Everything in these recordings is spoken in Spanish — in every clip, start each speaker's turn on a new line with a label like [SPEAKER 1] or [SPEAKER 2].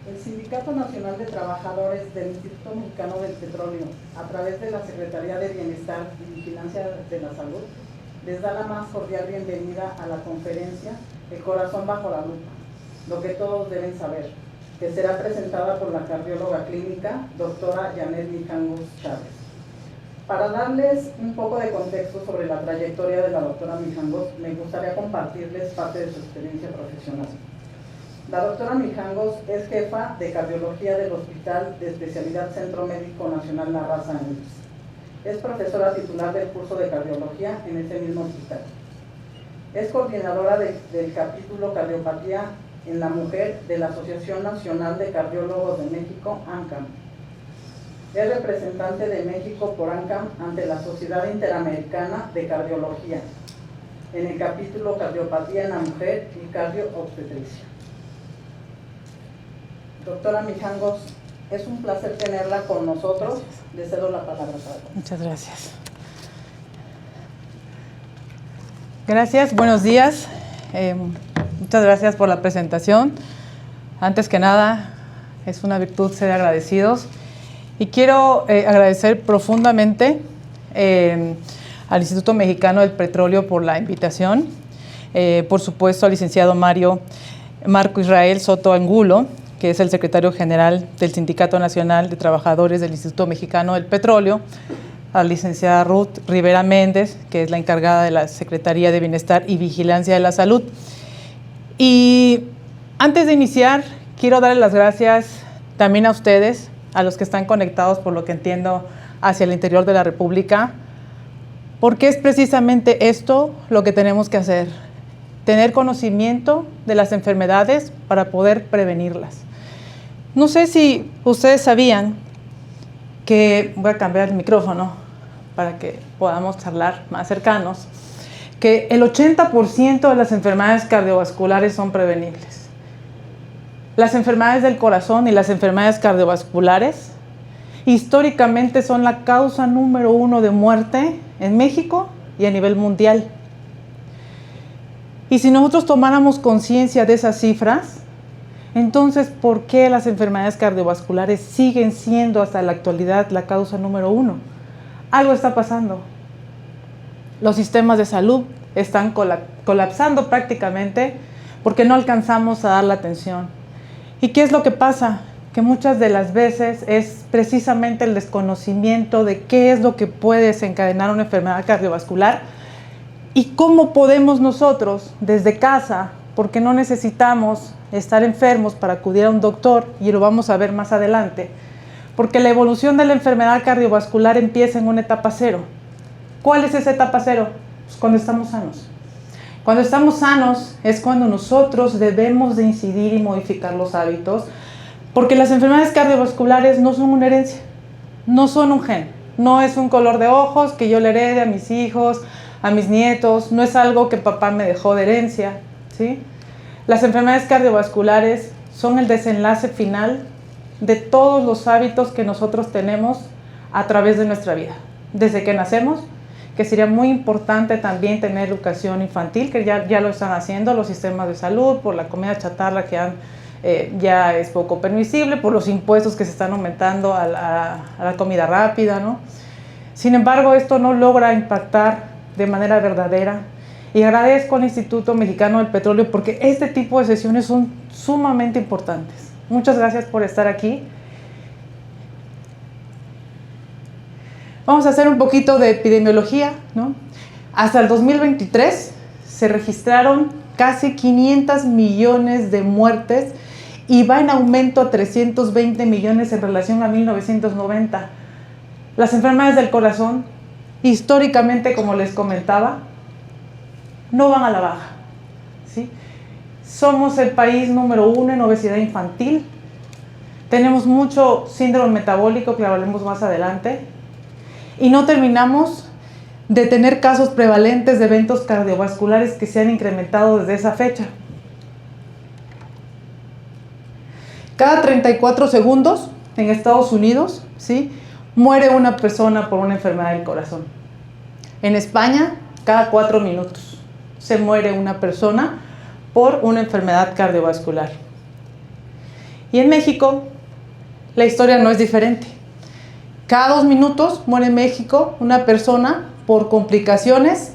[SPEAKER 1] El Sindicato Nacional de Trabajadores del Instituto Mexicano del Petróleo, a través de la Secretaría de Bienestar y Vigilancia de la Salud, les da la más cordial bienvenida a la conferencia El Corazón bajo la lupa, lo que todos deben saber, que será presentada por la cardióloga clínica, doctora Janet Mijangos Chávez. Para darles un poco de contexto sobre la trayectoria de la doctora Mijangos, me gustaría compartirles parte de su experiencia profesional. La doctora Mijangos es jefa de cardiología del Hospital de Especialidad Centro Médico Nacional La Raza en IMSS. Es profesora titular del curso de cardiología en ese mismo hospital. Es coordinadora del capítulo Cardiopatía en la Mujer de la Asociación Nacional de Cardiólogos de México, ANCAM. Es representante de México por ANCAM ante la Sociedad Interamericana de Cardiología, en el capítulo Cardiopatía en la Mujer y Cardio-Obstetricia. Doctora Mijangos, es un placer tenerla con nosotros. Le cedo la palabra para todos.
[SPEAKER 2] Muchas gracias. Gracias, buenos días. Muchas gracias por la presentación. Antes que nada, es una virtud ser agradecidos. Y quiero agradecer profundamente al Instituto Mexicano del Petróleo por la invitación. Por supuesto, al licenciado Marco Israel Soto Angulo, que es el secretario general del Sindicato Nacional de Trabajadores del Instituto Mexicano del Petróleo, a la licenciada Ruth Rivera Méndez, que es la encargada de la Secretaría de Bienestar y Vigilancia de la Salud. Y antes de iniciar, quiero darles las gracias también a ustedes, a los que están conectados, por lo que entiendo, hacia el interior de la República, porque es precisamente esto lo que tenemos que hacer: tener conocimiento de las enfermedades para poder prevenirlas. No sé si ustedes sabían que, voy a cambiar el micrófono para que podamos charlar más cercanos, que el 80% de las enfermedades cardiovasculares son prevenibles. Las enfermedades del corazón y las enfermedades cardiovasculares históricamente son la causa número 1 de muerte en México y a nivel mundial. Y si nosotros tomáramos conciencia de esas cifras, entonces, ¿por qué las enfermedades cardiovasculares siguen siendo hasta la actualidad la causa número 1? Algo está pasando. Los sistemas de salud están colapsando prácticamente porque no alcanzamos a dar la atención. ¿Y qué es lo que pasa? Que muchas de las veces es precisamente el desconocimiento de qué es lo que puede desencadenar una enfermedad cardiovascular y cómo podemos nosotros, desde casa, porque no necesitamos estar enfermos para acudir a un doctor, y lo vamos a ver más adelante, porque la evolución de la enfermedad cardiovascular empieza en una etapa cero. ¿Cuál es esa etapa cero? Pues cuando estamos sanos. Cuando estamos sanos es cuando nosotros debemos de incidir y modificar los hábitos, porque las enfermedades cardiovasculares no son una herencia, no son un gen, no es un color de ojos que yo le herede a mis hijos, a mis nietos, no es algo que papá me dejó de herencia, ¿sí? Las enfermedades cardiovasculares son el desenlace final de todos los hábitos que nosotros tenemos a través de nuestra vida, desde que nacemos, que sería muy importante también tener educación infantil, que ya lo están haciendo los sistemas de salud, por la comida chatarra que ya es poco permisible, por los impuestos que se están aumentando a la comida rápida, ¿no? Sin embargo, esto no logra impactar de manera verdadera. Y agradezco al Instituto Mexicano del Petróleo porque este tipo de sesiones son sumamente importantes. Muchas gracias por estar aquí. Vamos a hacer un poquito de epidemiología, ¿no? Hasta el 2023 se registraron casi 500 millones de muertes y va en aumento a 320 millones en relación a 1990. Las enfermedades del corazón, históricamente, como les comentaba, no van a la baja, ¿sí? Somos el país número 1 en obesidad infantil. Tenemos mucho síndrome metabólico, que hablaremos más adelante. Y no terminamos de tener casos prevalentes de eventos cardiovasculares que se han incrementado desde esa fecha. Cada 34 segundos en Estados Unidos, ¿sí?, muere una persona por una enfermedad del corazón. En España cada 4 minutos se muere una persona por una enfermedad cardiovascular. Y en México la historia no es diferente. Cada 2 minutos muere en México una persona por complicaciones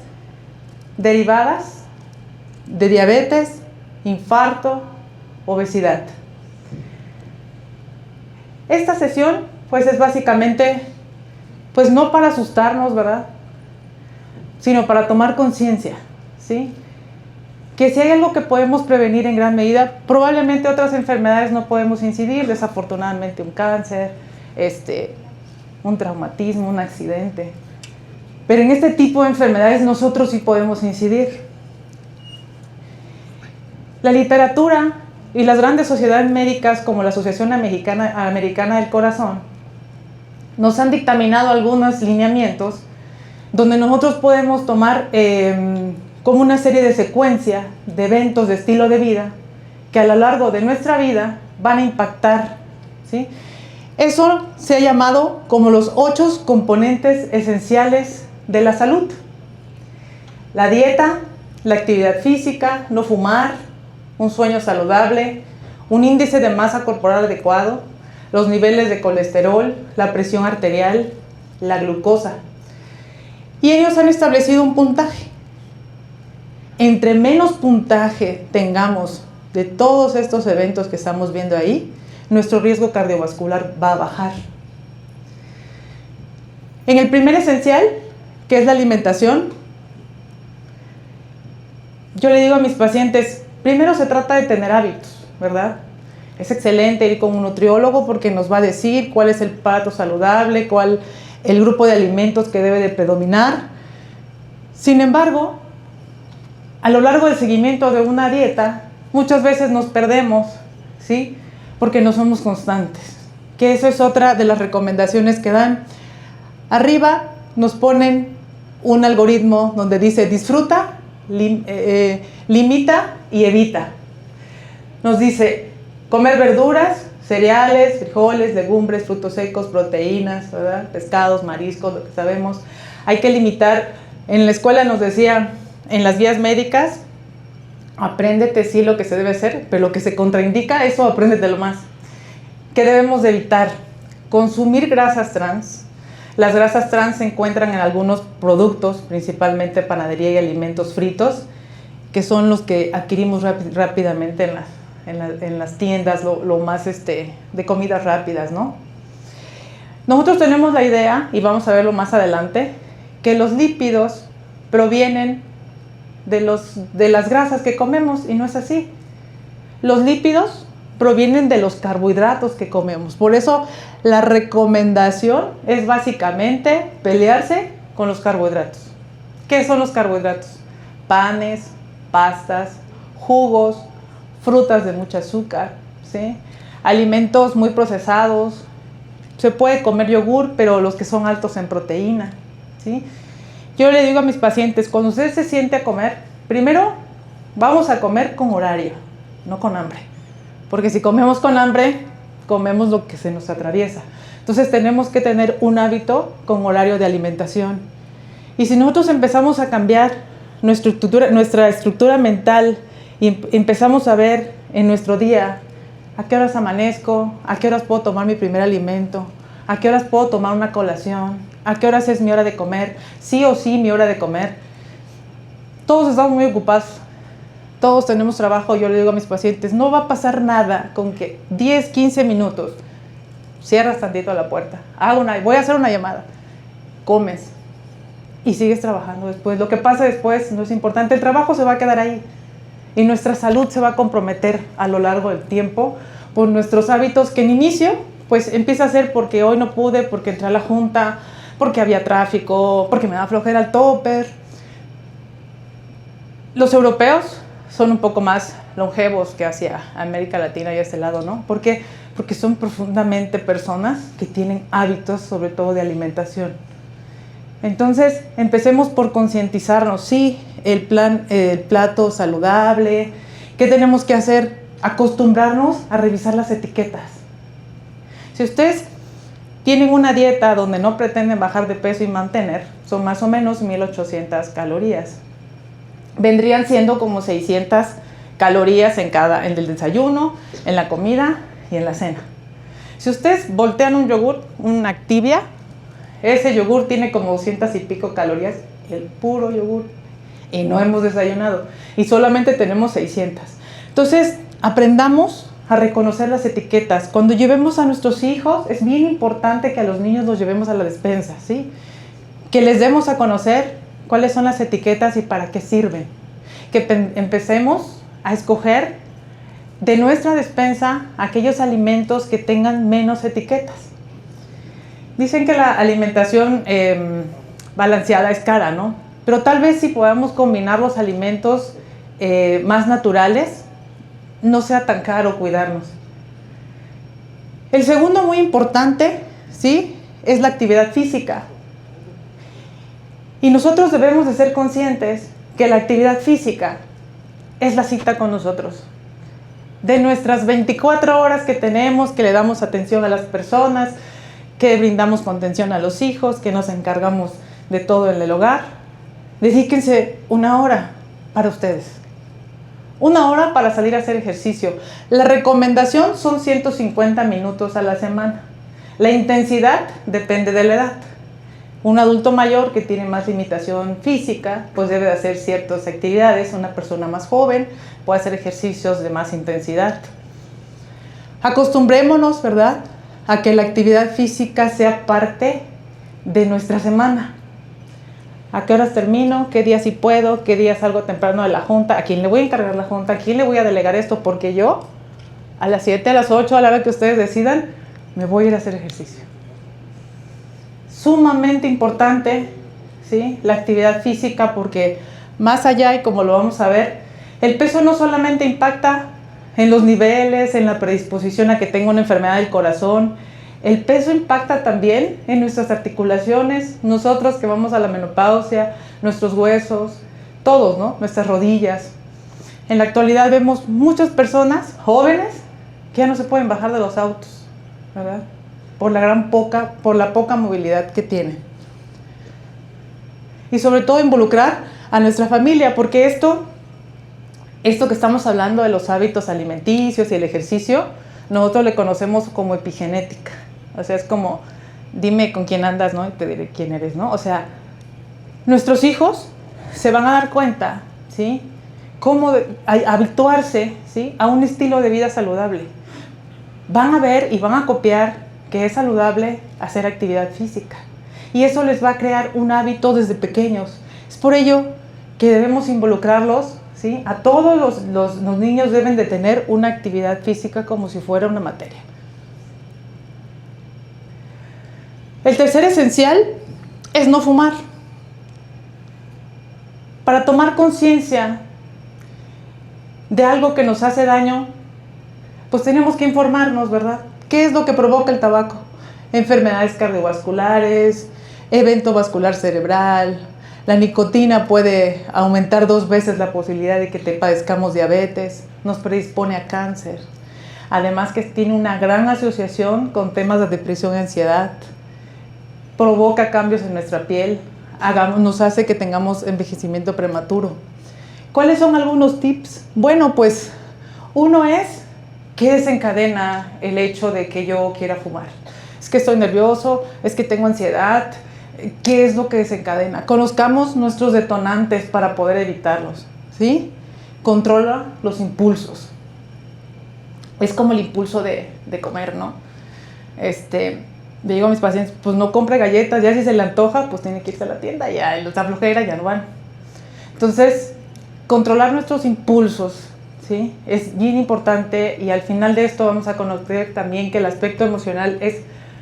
[SPEAKER 2] derivadas de diabetes, infarto, obesidad. Esta sesión pues es básicamente, pues no para asustarnos, ¿verdad?, sino para tomar conciencia, ¿sí?, que si hay algo que podemos prevenir en gran medida, probablemente otras enfermedades no podemos incidir, desafortunadamente un cáncer, un traumatismo, un accidente. Pero en este tipo de enfermedades nosotros sí podemos incidir. La literatura y las grandes sociedades médicas como la Asociación Americana del Corazón nos han dictaminado algunos lineamientos donde nosotros podemos tomar como una serie de secuencia de eventos de estilo de vida que a lo largo de nuestra vida van a impactar, ¿sí? Eso se ha llamado como los 8 componentes esenciales de la salud: la dieta, la actividad física, no fumar, un sueño saludable, un índice de masa corporal adecuado, los niveles de colesterol, la presión arterial, la glucosa. Y ellos han establecido un puntaje. Entre menos puntaje tengamos de todos estos eventos que estamos viendo ahí, nuestro riesgo cardiovascular va a bajar. En el primer esencial, que es la alimentación, yo le digo a mis pacientes, primero se trata de tener hábitos, ¿verdad? Es excelente ir con un nutriólogo porque nos va a decir cuál es el plato saludable, cuál el grupo de alimentos que debe de predominar. Sin embargo, a lo largo del seguimiento de una dieta, muchas veces nos perdemos, ¿sí?, porque no somos constantes. Que eso es otra de las recomendaciones que dan. Arriba nos ponen un algoritmo donde dice disfruta, limita y evita. Nos dice comer verduras, cereales, frijoles, legumbres, frutos secos, proteínas, ¿verdad?, pescados, mariscos, lo que sabemos. Hay que limitar. En la escuela nos decía, en las guías médicas, apréndete sí lo que se debe hacer, pero lo que se contraindica, eso apréndetelo más. ¿Qué debemos de evitar? Consumir grasas trans. Las grasas trans se encuentran en algunos productos, principalmente panadería y alimentos fritos, que son los que adquirimos rápidamente en las tiendas, lo más de comidas rápidas, ¿no? Nosotros tenemos la idea, y vamos a verlo más adelante, que los lípidos provienen de las grasas que comemos, y no es así. Los lípidos provienen de los carbohidratos que comemos. Por eso la recomendación es básicamente pelearse con los carbohidratos. ¿Qué son los carbohidratos? Panes, pastas, jugos, frutas de mucho azúcar, ¿sí?, alimentos muy procesados. Se puede comer yogur, pero los que son altos en proteína, ¿sí? Yo le digo a mis pacientes, cuando usted se siente a comer, primero vamos a comer con horario, no con hambre. Porque si comemos con hambre, comemos lo que se nos atraviesa. Entonces tenemos que tener un hábito con horario de alimentación. Y si nosotros empezamos a cambiar nuestra estructura mental y empezamos a ver en nuestro día a qué horas amanezco, a qué horas puedo tomar mi primer alimento, a qué horas puedo tomar una colación, a qué horas es mi hora de comer, sí o sí mi hora de comer. Todos estamos muy ocupados, todos tenemos trabajo. Yo le digo a mis pacientes, no va a pasar nada con que 10, 15 minutos cierras tantito la puerta, voy a hacer una llamada, comes y sigues trabajando después. Lo que pasa después no es importante, el trabajo se va a quedar ahí y nuestra salud se va a comprometer a lo largo del tiempo por nuestros hábitos que en inicio pues empieza a ser porque hoy no pude, porque entré a la junta, porque había tráfico, porque me da flojera el topper. Los europeos son un poco más longevos que hacia América Latina y este lado, ¿no? ¿Por qué? Porque son profundamente personas que tienen hábitos, sobre todo de alimentación. Entonces, empecemos por concientizarnos, sí, el plato saludable. ¿Qué tenemos que hacer? Acostumbrarnos a revisar las etiquetas. Si ustedes tienen una dieta donde no pretenden bajar de peso y mantener, son más o menos 1800 calorías. Vendrían siendo como 600 calorías en el desayuno, en la comida y en la cena. Si ustedes voltean un yogur, una Activia, ese yogur tiene como 200 y pico calorías, el puro yogur, y no hemos desayunado, y solamente tenemos 600. Entonces, aprendamos a reconocer las etiquetas. Cuando llevemos a nuestros hijos, es bien importante que a los niños los llevemos a la despensa, ¿sí? Que les demos a conocer cuáles son las etiquetas y para qué sirven. Que empecemos a escoger de nuestra despensa aquellos alimentos que tengan menos etiquetas. Dicen que la alimentación balanceada es cara, ¿no? Pero tal vez si podamos combinar los alimentos más naturales, no sea tan caro cuidarnos. El segundo muy importante, ¿sí?, es la actividad física. Y nosotros debemos de ser conscientes que la actividad física es la cita con nosotros. De nuestras 24 horas que tenemos, que le damos atención a las personas, que brindamos contención a los hijos, que nos encargamos de todo en el hogar, dedíquense una hora para ustedes. Una hora para salir a hacer ejercicio. La recomendación son 150 minutos a la semana. La intensidad depende de la edad. Un adulto mayor que tiene más limitación física, pues debe de hacer ciertas actividades. Una persona más joven puede hacer ejercicios de más intensidad. Acostumbrémonos, ¿verdad?, a que la actividad física sea parte de nuestra semana. ¿A qué horas termino? ¿Qué días sí puedo? ¿Qué días salgo temprano de la junta? ¿A quién le voy a encargar la junta? ¿A quién le voy a delegar esto? Porque yo, a las 7, a las 8, a la hora que ustedes decidan, me voy a ir a hacer ejercicio. Sumamente importante, ¿sí?, la actividad física, porque más allá, y como lo vamos a ver, el peso no solamente impacta en los niveles, en la predisposición a que tenga una enfermedad del corazón. El peso impacta también en nuestras articulaciones, nosotros que vamos a la menopausia, nuestros huesos, todos, ¿no?, nuestras rodillas. En la actualidad vemos muchas personas jóvenes que ya no se pueden bajar de los autos, ¿verdad?, por la poca movilidad que tienen. Y sobre todo involucrar a nuestra familia, porque esto que estamos hablando de los hábitos alimenticios y el ejercicio, nosotros le conocemos como epigenética. O sea, es como, dime con quién andas, ¿no?, y te diré quién eres, ¿no? O sea, nuestros hijos se van a dar cuenta, ¿sí?, cómo habituarse, ¿sí?, a un estilo de vida saludable. Van a ver y van a copiar que es saludable hacer actividad física. Y eso les va a crear un hábito desde pequeños. Es por ello que debemos involucrarlos, ¿sí? A todos los niños deben de tener una actividad física como si fuera una materia. El tercer esencial es no fumar. Para tomar conciencia de algo que nos hace daño, pues tenemos que informarnos, ¿verdad? ¿Qué es lo que provoca el tabaco? Enfermedades cardiovasculares, evento vascular cerebral. La nicotina puede aumentar 2 veces la posibilidad de que te padezcamos diabetes, nos predispone a cáncer. Además que tiene una gran asociación con temas de depresión y ansiedad. Provoca cambios en nuestra piel, nos hace que tengamos envejecimiento prematuro. ¿Cuáles son algunos tips? Bueno, pues uno es, ¿qué desencadena el hecho de que yo quiera fumar? Es que estoy nervioso, es que tengo ansiedad. ¿Qué es lo que desencadena? Conozcamos nuestros detonantes para poder evitarlos, ¿sí? Controla los impulsos. Es como el impulso de comer, ¿no? Le digo a mis pacientes, pues no compre galletas, ya si se le antoja, pues tiene que irse a la tienda, ya los da flojera, ya no van. Entonces, controlar nuestros impulsos, ¿sí?, es bien importante, y al final de esto vamos a conocer también que el aspecto emocional es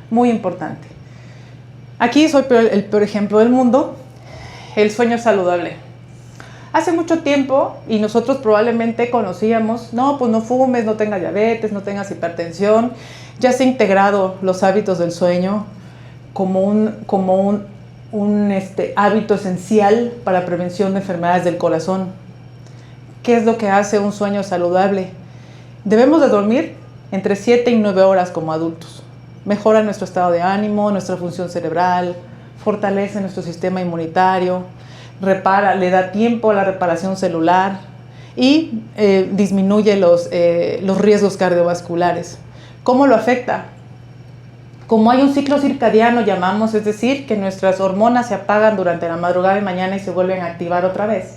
[SPEAKER 2] muy importante. Aquí soy el peor ejemplo del mundo, el sueño saludable. Hace mucho tiempo, y nosotros probablemente conocíamos, no, pues no fumes, no tengas diabetes, no tengas hipertensión. Ya se han integrado los hábitos del sueño como un hábito esencial para prevención de enfermedades del corazón. ¿Qué es lo que hace un sueño saludable? Debemos de dormir entre 7 y 9 horas como adultos. mejora nuestro estado de ánimo, nuestra función cerebral, fortalece nuestro sistema inmunitario, le da tiempo a la reparación celular y disminuye los riesgos cardiovasculares. ¿Cómo lo afecta? Como hay un ciclo circadiano, llamamos, es decir, que nuestras hormonas se apagan durante la madrugada de mañana y se vuelven a activar otra vez,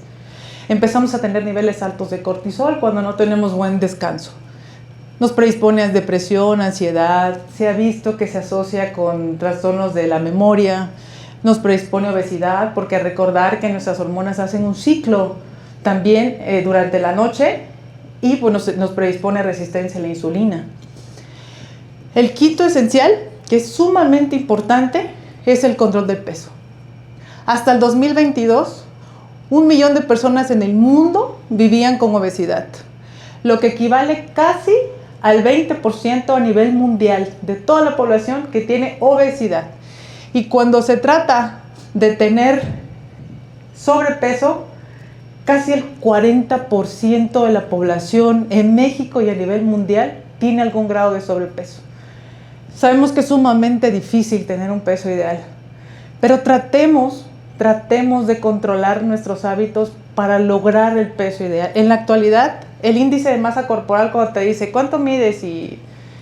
[SPEAKER 2] empezamos a tener niveles altos de cortisol cuando no tenemos buen descanso. Nos predispone a depresión, ansiedad, se ha visto que se asocia con trastornos de la memoria, nos predispone a obesidad, porque recordar que nuestras hormonas hacen un ciclo también durante la noche y pues, nos predispone a resistencia a la insulina. El quinto esencial, que es sumamente importante, es el control del peso. Hasta el 2022, 1 millón de personas en el mundo vivían con obesidad, lo que equivale casi al 20% a nivel mundial de toda la población que tiene obesidad. Y cuando se trata de tener sobrepeso, casi el 40% de la población en México y a nivel mundial tiene algún grado de sobrepeso. Sabemos que es sumamente difícil tener un peso ideal, pero tratemos de controlar nuestros hábitos para lograr el peso ideal. En la actualidad, el índice de masa corporal, cuando te dice cuánto mides y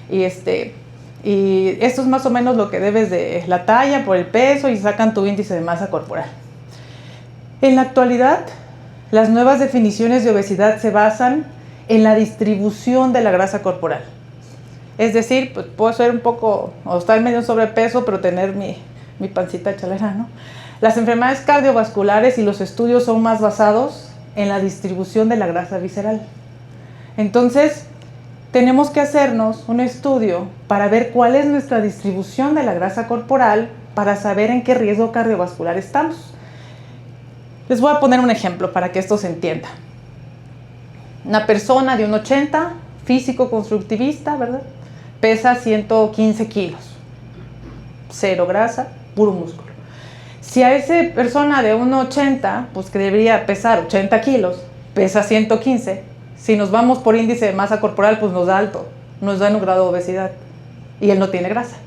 [SPEAKER 2] esto es más o menos lo que debes de la talla por el peso y sacan tu índice de masa corporal. En la actualidad, las nuevas definiciones de obesidad se basan en la distribución de la grasa corporal. Es decir, pues, puedo ser un poco, o estar medio sobrepeso, pero tener mi pancita chalera, ¿no? Las enfermedades cardiovasculares y los estudios son más basados en la distribución de la grasa visceral. Entonces, tenemos que hacernos un estudio para ver cuál es nuestra distribución de la grasa corporal para saber en qué riesgo cardiovascular estamos. Les voy a poner un ejemplo para que esto se entienda. Una persona de 1,80, físico-constructivista, ¿verdad? Pesa 115 kilos. Cero grasa, puro músculo. Si a esa persona de 1,80, pues que debería pesar 80 kilos, pesa 115, si nos vamos por índice de masa corporal, pues nos da alto, nos da en un grado de obesidad y él no tiene grasa.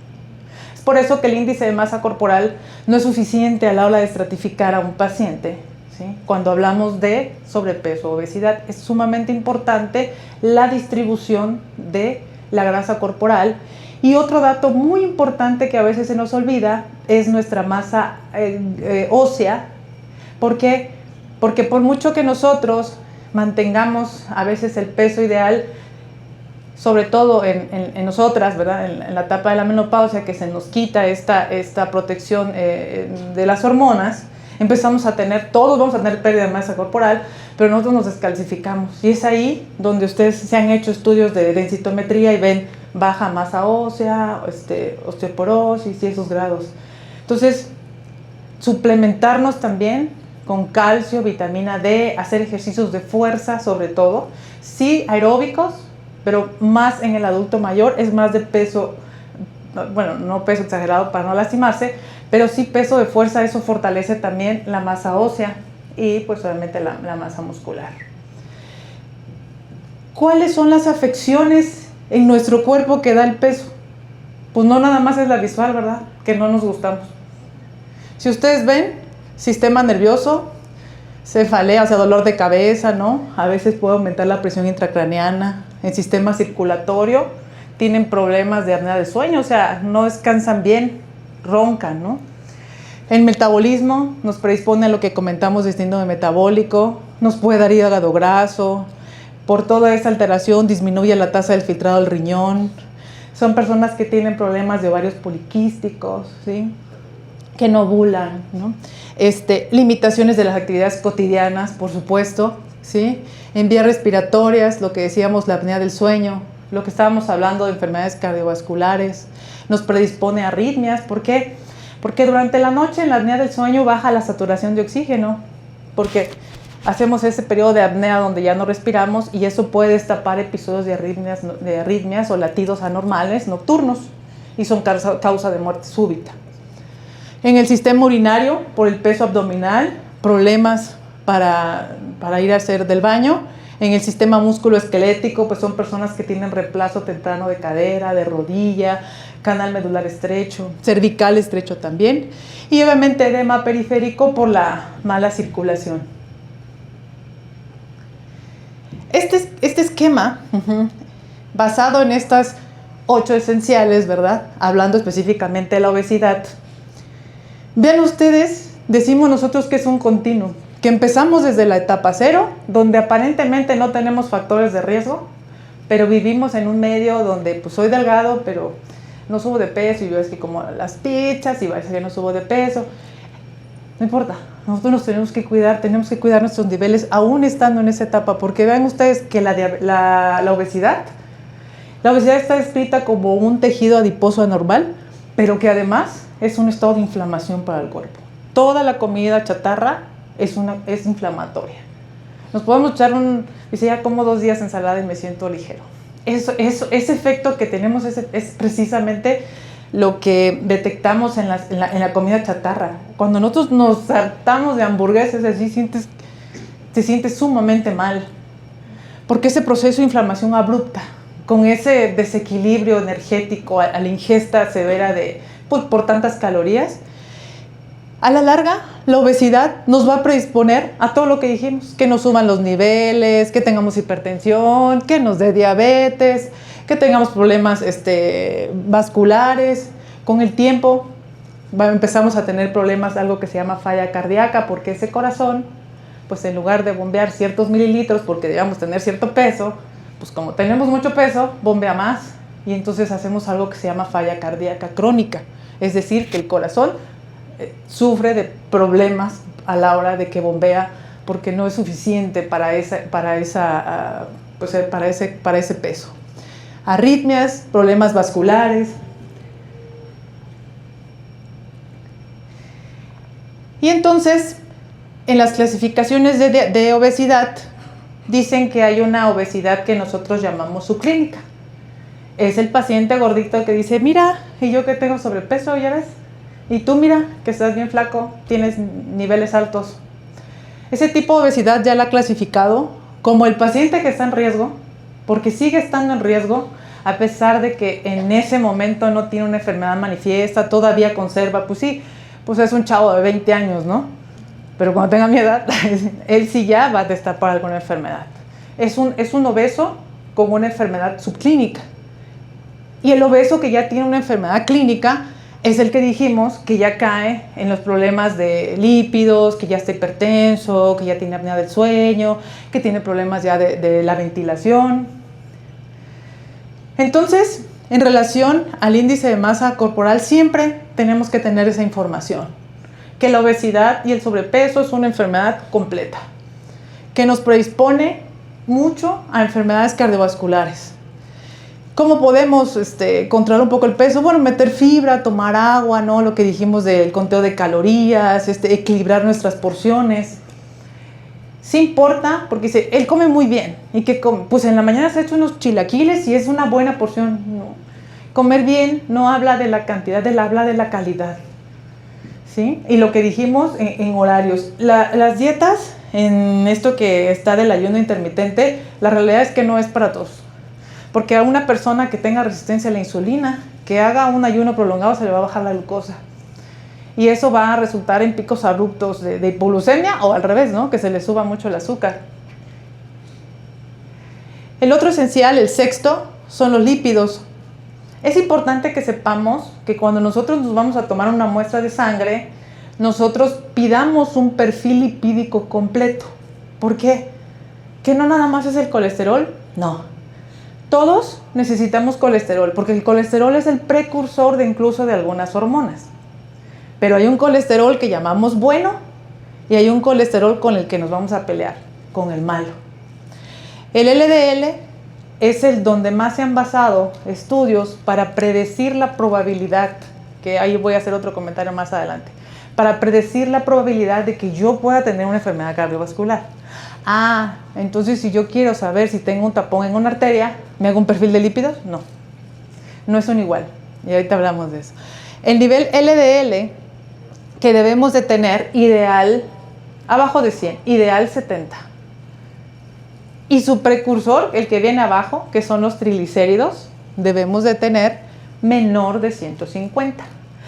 [SPEAKER 2] Es por eso que el índice de masa corporal no es suficiente a la hora de estratificar a un paciente, ¿sí? Cuando hablamos de sobrepeso o obesidad, es sumamente importante la distribución de la grasa corporal. Y otro dato muy importante que a veces se nos olvida es nuestra masa ósea. ¿Por qué? Porque por mucho que nosotros mantengamos a veces el peso ideal, sobre todo en nosotras, ¿verdad? En la etapa de la menopausia, que se nos quita esta protección de las hormonas, empezamos a tener, todos vamos a tener pérdida de masa corporal, pero nosotros nos descalcificamos. Y es ahí donde ustedes se han hecho estudios de densitometría y ven baja masa ósea, osteoporosis y esos grados. Entonces, suplementarnos también con calcio, vitamina D, hacer ejercicios de fuerza sobre todo, sí aeróbicos, pero más en el adulto mayor, es más de peso, bueno, no peso exagerado para no lastimarse, pero sí peso de fuerza, eso fortalece también la masa ósea y pues obviamente la masa muscular. ¿Cuáles son las afecciones en nuestro cuerpo que da el peso? Pues no nada más es la visual, ¿verdad? Que no nos gustamos. Si ustedes ven, sistema nervioso, cefalea, o sea, dolor de cabeza, ¿no? A veces puede aumentar la presión intracraneana. El sistema circulatorio, tienen problemas de apnea del sueño, o sea, no descansan bien, roncan, ¿no? El metabolismo nos predispone a lo que comentamos de síndrome metabólico, nos puede dar hígado graso. Por toda esta alteración disminuye la tasa del filtrado del riñón. Son personas que tienen problemas de ovarios poliquísticos, ¿sí? Que no ovulan, ¿no? Limitaciones de las actividades cotidianas, por supuesto, ¿sí? En vías respiratorias, lo que decíamos, la apnea del sueño, lo que estábamos hablando de enfermedades cardiovasculares, nos predispone a arritmias. ¿Por qué? Porque durante la noche en la apnea del sueño baja la saturación de oxígeno, porque hacemos ese periodo de apnea donde ya no respiramos y eso puede destapar episodios de arritmias o latidos anormales nocturnos y son causa de muerte súbita. En el sistema urinario, por el peso abdominal, problemas para ir a hacer del baño. En el sistema musculoesquelético, pues son personas que tienen reemplazo temprano de cadera, de rodilla, canal medular estrecho, cervical estrecho también, y obviamente edema periférico por la mala circulación. Este esquema, basado en estas 8 esenciales, ¿verdad? Hablando específicamente de la obesidad. Vean ustedes, decimos nosotros que es un continuo, que empezamos desde la etapa 0, donde aparentemente no tenemos factores de riesgo, pero vivimos en un medio donde pues soy delgado, pero no subo de peso, y yo es que como las pizzas, y parece que no subo de peso. No importa, nosotros nos tenemos que cuidar nuestros niveles aún estando en esa etapa, porque vean ustedes que la obesidad está descrita como un tejido adiposo anormal, pero que además es un estado de inflamación para el cuerpo. Toda la comida chatarra es inflamatoria. Nos podemos echar dice, ya como 2 días ensalada y me siento ligero. Ese efecto que tenemos es precisamente lo que detectamos en la comida chatarra. Cuando nosotros nos hartamos de hamburguesas, así te sientes sumamente mal, porque ese proceso de inflamación abrupta, con ese desequilibrio energético a la ingesta severa por tantas calorías, a la larga, la obesidad nos va a predisponer a todo lo que dijimos, que nos suban los niveles, que tengamos hipertensión, que nos dé diabetes, que tengamos problemas vasculares. Con el tiempo empezamos a tener problemas, algo que se llama falla cardíaca, porque ese corazón, pues en lugar de bombear ciertos mililitros, porque debemos tener cierto peso, pues como tenemos mucho peso, bombea más, y entonces hacemos algo que se llama falla cardíaca crónica, es decir, que el corazón sufre de problemas a la hora de que bombea, porque no es suficiente para ese peso. Arritmias, problemas vasculares. Y entonces, en las clasificaciones de obesidad, dicen que hay una obesidad que nosotros llamamos subclínica. Es el paciente gordito que dice, mira, y yo que tengo sobrepeso, ya ves, y tú mira, que estás bien flaco, tienes niveles altos. Ese tipo de obesidad ya la ha clasificado como el paciente que está en riesgo, porque sigue estando en riesgo, a pesar de que en ese momento no tiene una enfermedad manifiesta, todavía conserva, pues sí, pues es un chavo de 20 años, ¿no? Pero cuando tenga mi edad, él sí ya va a destapar alguna enfermedad. Es un obeso con una enfermedad subclínica. Y el obeso que ya tiene una enfermedad clínica es el que dijimos que ya cae en los problemas de lípidos, que ya está hipertenso, que ya tiene apnea del sueño, que tiene problemas ya de la ventilación. Entonces, en relación al índice de masa corporal, siempre tenemos que tener esa información, que la obesidad y el sobrepeso es una enfermedad completa, que nos predispone mucho a enfermedades cardiovasculares. ¿Cómo podemos controlar un poco el peso? Bueno, meter fibra, tomar agua, ¿no? Lo que dijimos del conteo de calorías, equilibrar nuestras porciones. Sí importa, porque dice, él come muy bien. ¿Y qué come? Pues en la mañana se ha hecho unos chilaquiles y es una buena porción. No. Comer bien no habla de la cantidad, habla de la calidad. ¿Sí? Y lo que dijimos en horarios. Las dietas, en esto que está del ayuno intermitente, la realidad es que no es para todos. Porque a una persona que tenga resistencia a la insulina, que haga un ayuno prolongado, se le va a bajar la glucosa. Y eso va a resultar en picos abruptos de hipoglucemia o al revés, ¿no? Que se le suba mucho el azúcar. El otro esencial, el sexto, son los lípidos. Es importante que sepamos que cuando nosotros nos vamos a tomar una muestra de sangre, nosotros pidamos un perfil lipídico completo. ¿Por qué? ¿Que no nada más es el colesterol? No. Todos necesitamos colesterol, porque el colesterol es el precursor incluso de algunas hormonas. Pero hay un colesterol que llamamos bueno y hay un colesterol con el que nos vamos a pelear, con el malo. El LDL es el donde más se han basado estudios para predecir la probabilidad, que ahí voy a hacer otro comentario más adelante, para predecir la probabilidad de que yo pueda tener una enfermedad cardiovascular. Entonces si yo quiero saber si tengo un tapón en una arteria, ¿me hago un perfil de lípidos? No, no son igual, y ahorita hablamos de eso. El nivel LDL que debemos de tener, ideal, abajo de 100, ideal 70. Y su precursor, el que viene abajo, que son los triglicéridos, debemos de tener menor de 150.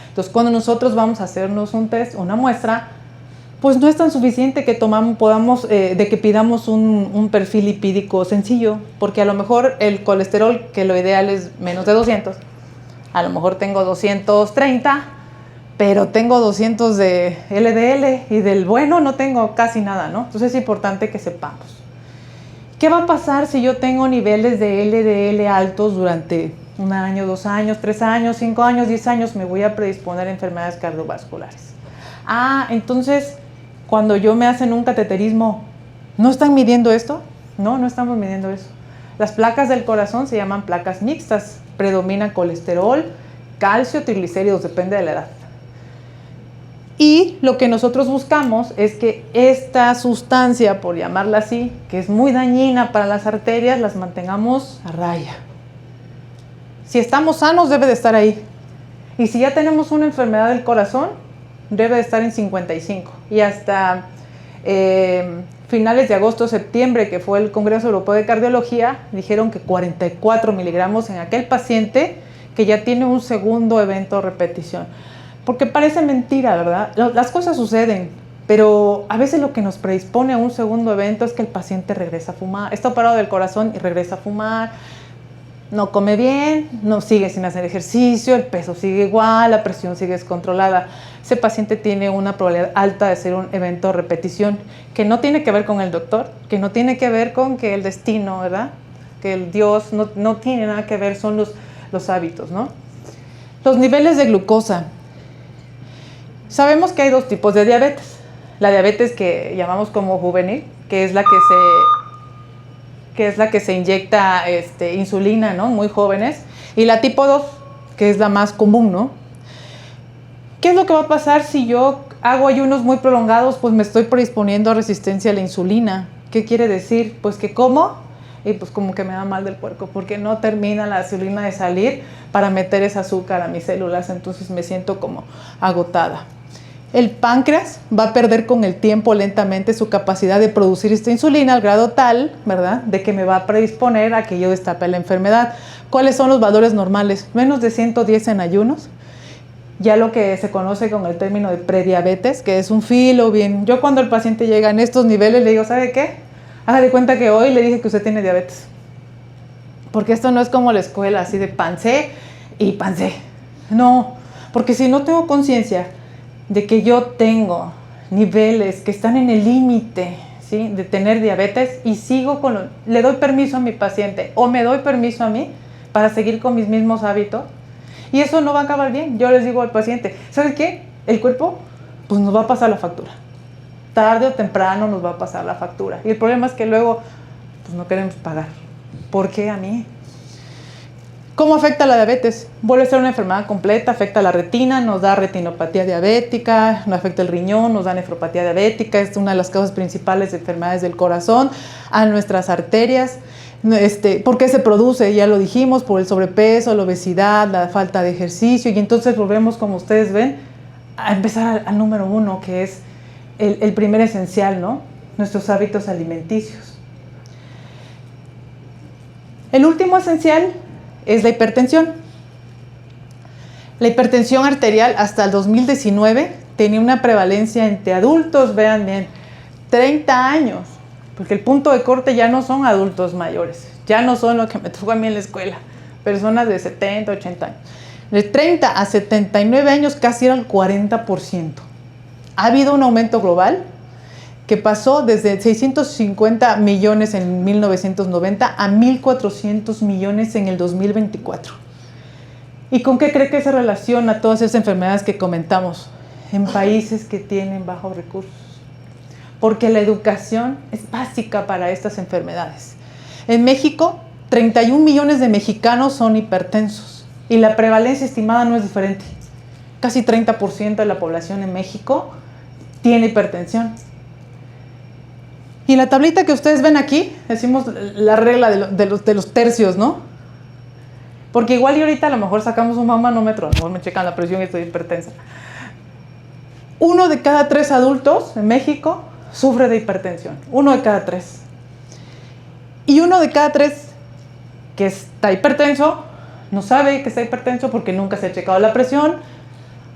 [SPEAKER 2] Entonces, cuando nosotros vamos a hacernos un test, una muestra, pues no es tan suficiente que de que pidamos un perfil lipídico sencillo, porque a lo mejor el colesterol, que lo ideal es menos de 200, a lo mejor tengo 230, pero tengo 200 de LDL y del bueno no tengo casi nada, ¿no? Entonces es importante que sepamos. ¿Qué va a pasar si yo tengo niveles de LDL altos durante 1 año, 2 años, 3 años, 5 años, 10 años? Me voy a predisponer a enfermedades cardiovasculares. Entonces, cuando yo me hacen un cateterismo, ¿no están midiendo esto? No estamos midiendo eso. Las placas del corazón se llaman placas mixtas. Predomina colesterol, calcio, triglicéridos, depende de la edad. Y lo que nosotros buscamos es que esta sustancia, por llamarla así, que es muy dañina para las arterias, las mantengamos a raya. Si estamos sanos, debe de estar ahí. Y si ya tenemos una enfermedad del corazón, debe de estar en 55. Y hasta finales de agosto, septiembre, que fue el Congreso Europeo de Cardiología, dijeron que 44 miligramos en aquel paciente que ya tiene un segundo evento de repetición. Porque parece mentira, ¿verdad? Las cosas suceden, pero a veces lo que nos predispone a un segundo evento es que el paciente regresa a fumar. Está operado del corazón y regresa a fumar, no come bien, no sigue sin hacer ejercicio, el peso sigue igual, la presión sigue descontrolada. Ese paciente tiene una probabilidad alta de ser un evento de repetición que no tiene que ver con el doctor, que no tiene que ver con que el destino, ¿verdad? Que el Dios no tiene nada que ver, son los hábitos, ¿no? Los niveles de glucosa. Sabemos que hay 2 tipos de diabetes. La diabetes que llamamos como juvenil, que es la que se inyecta insulina, ¿no? Muy jóvenes. Y la tipo 2, que es la más común, ¿no? ¿Qué es lo que va a pasar si yo hago ayunos muy prolongados? Pues me estoy predisponiendo a resistencia a la insulina. ¿Qué quiere decir? Pues que como y pues como que me da mal del puerco porque no termina la insulina de salir para meter ese azúcar a mis células, entonces me siento como agotada. El páncreas va a perder con el tiempo lentamente su capacidad de producir esta insulina al grado tal, ¿verdad?, de que me va a predisponer a que yo destape la enfermedad. ¿Cuáles son los valores normales? Menos de 110 en ayunos. Ya lo que se conoce con el término de prediabetes, que es un filo bien. Yo cuando el paciente llega en estos niveles le digo, ¿sabe qué? Haga de cuenta que hoy le dije que usted tiene diabetes. Porque esto no es como la escuela, así de pancé y pancé. No, porque si no tengo conciencia de que yo tengo niveles que están en el límite, ¿sí?, de tener diabetes y sigo le doy permiso a mi paciente o me doy permiso a mí para seguir con mis mismos hábitos, y eso no va a acabar bien. Yo les digo al paciente, ¿sabes qué? El cuerpo pues nos va a pasar la factura. Tarde o temprano nos va a pasar la factura. Y el problema es que luego pues no queremos pagar. ¿Por qué a mí? ¿Cómo afecta la diabetes? Vuelve a ser una enfermedad completa, afecta la retina, nos da retinopatía diabética, nos afecta el riñón, nos da nefropatía diabética, es una de las causas principales de enfermedades del corazón, a nuestras arterias. ¿Por qué se produce? Ya lo dijimos, por el sobrepeso, la obesidad, la falta de ejercicio, y entonces volvemos, como ustedes ven, a empezar al número 1, que es el primer esencial, ¿no? Nuestros hábitos alimenticios. El último esencial es la hipertensión. La hipertensión arterial hasta el 2019 tenía una prevalencia entre adultos, vean bien, 30 años, porque el punto de corte ya no son adultos mayores, ya no son lo que me tocó a mí en la escuela, personas de 70, 80 años. De 30 a 79 años casi era el 40%. Ha habido un aumento global que pasó desde 650 millones en 1990 a 1.400 millones en el 2024. ¿Y con qué cree que se relaciona todas esas enfermedades que comentamos? En países que tienen bajos recursos. Porque la educación es básica para estas enfermedades. En México, 31 millones de mexicanos son hipertensos y la prevalencia estimada no es diferente. Casi 30% de la población en México tiene hipertensión. Y en la tablita que ustedes ven aquí, decimos la regla de los tercios, ¿no? Porque igual y ahorita a lo mejor sacamos un manómetro, a lo mejor me checan la presión y estoy hipertensa. 1 de cada 3 adultos en México sufre de hipertensión. 1 de cada 3. Y 1 de cada 3 que está hipertenso no sabe que está hipertenso porque nunca se ha checado la presión,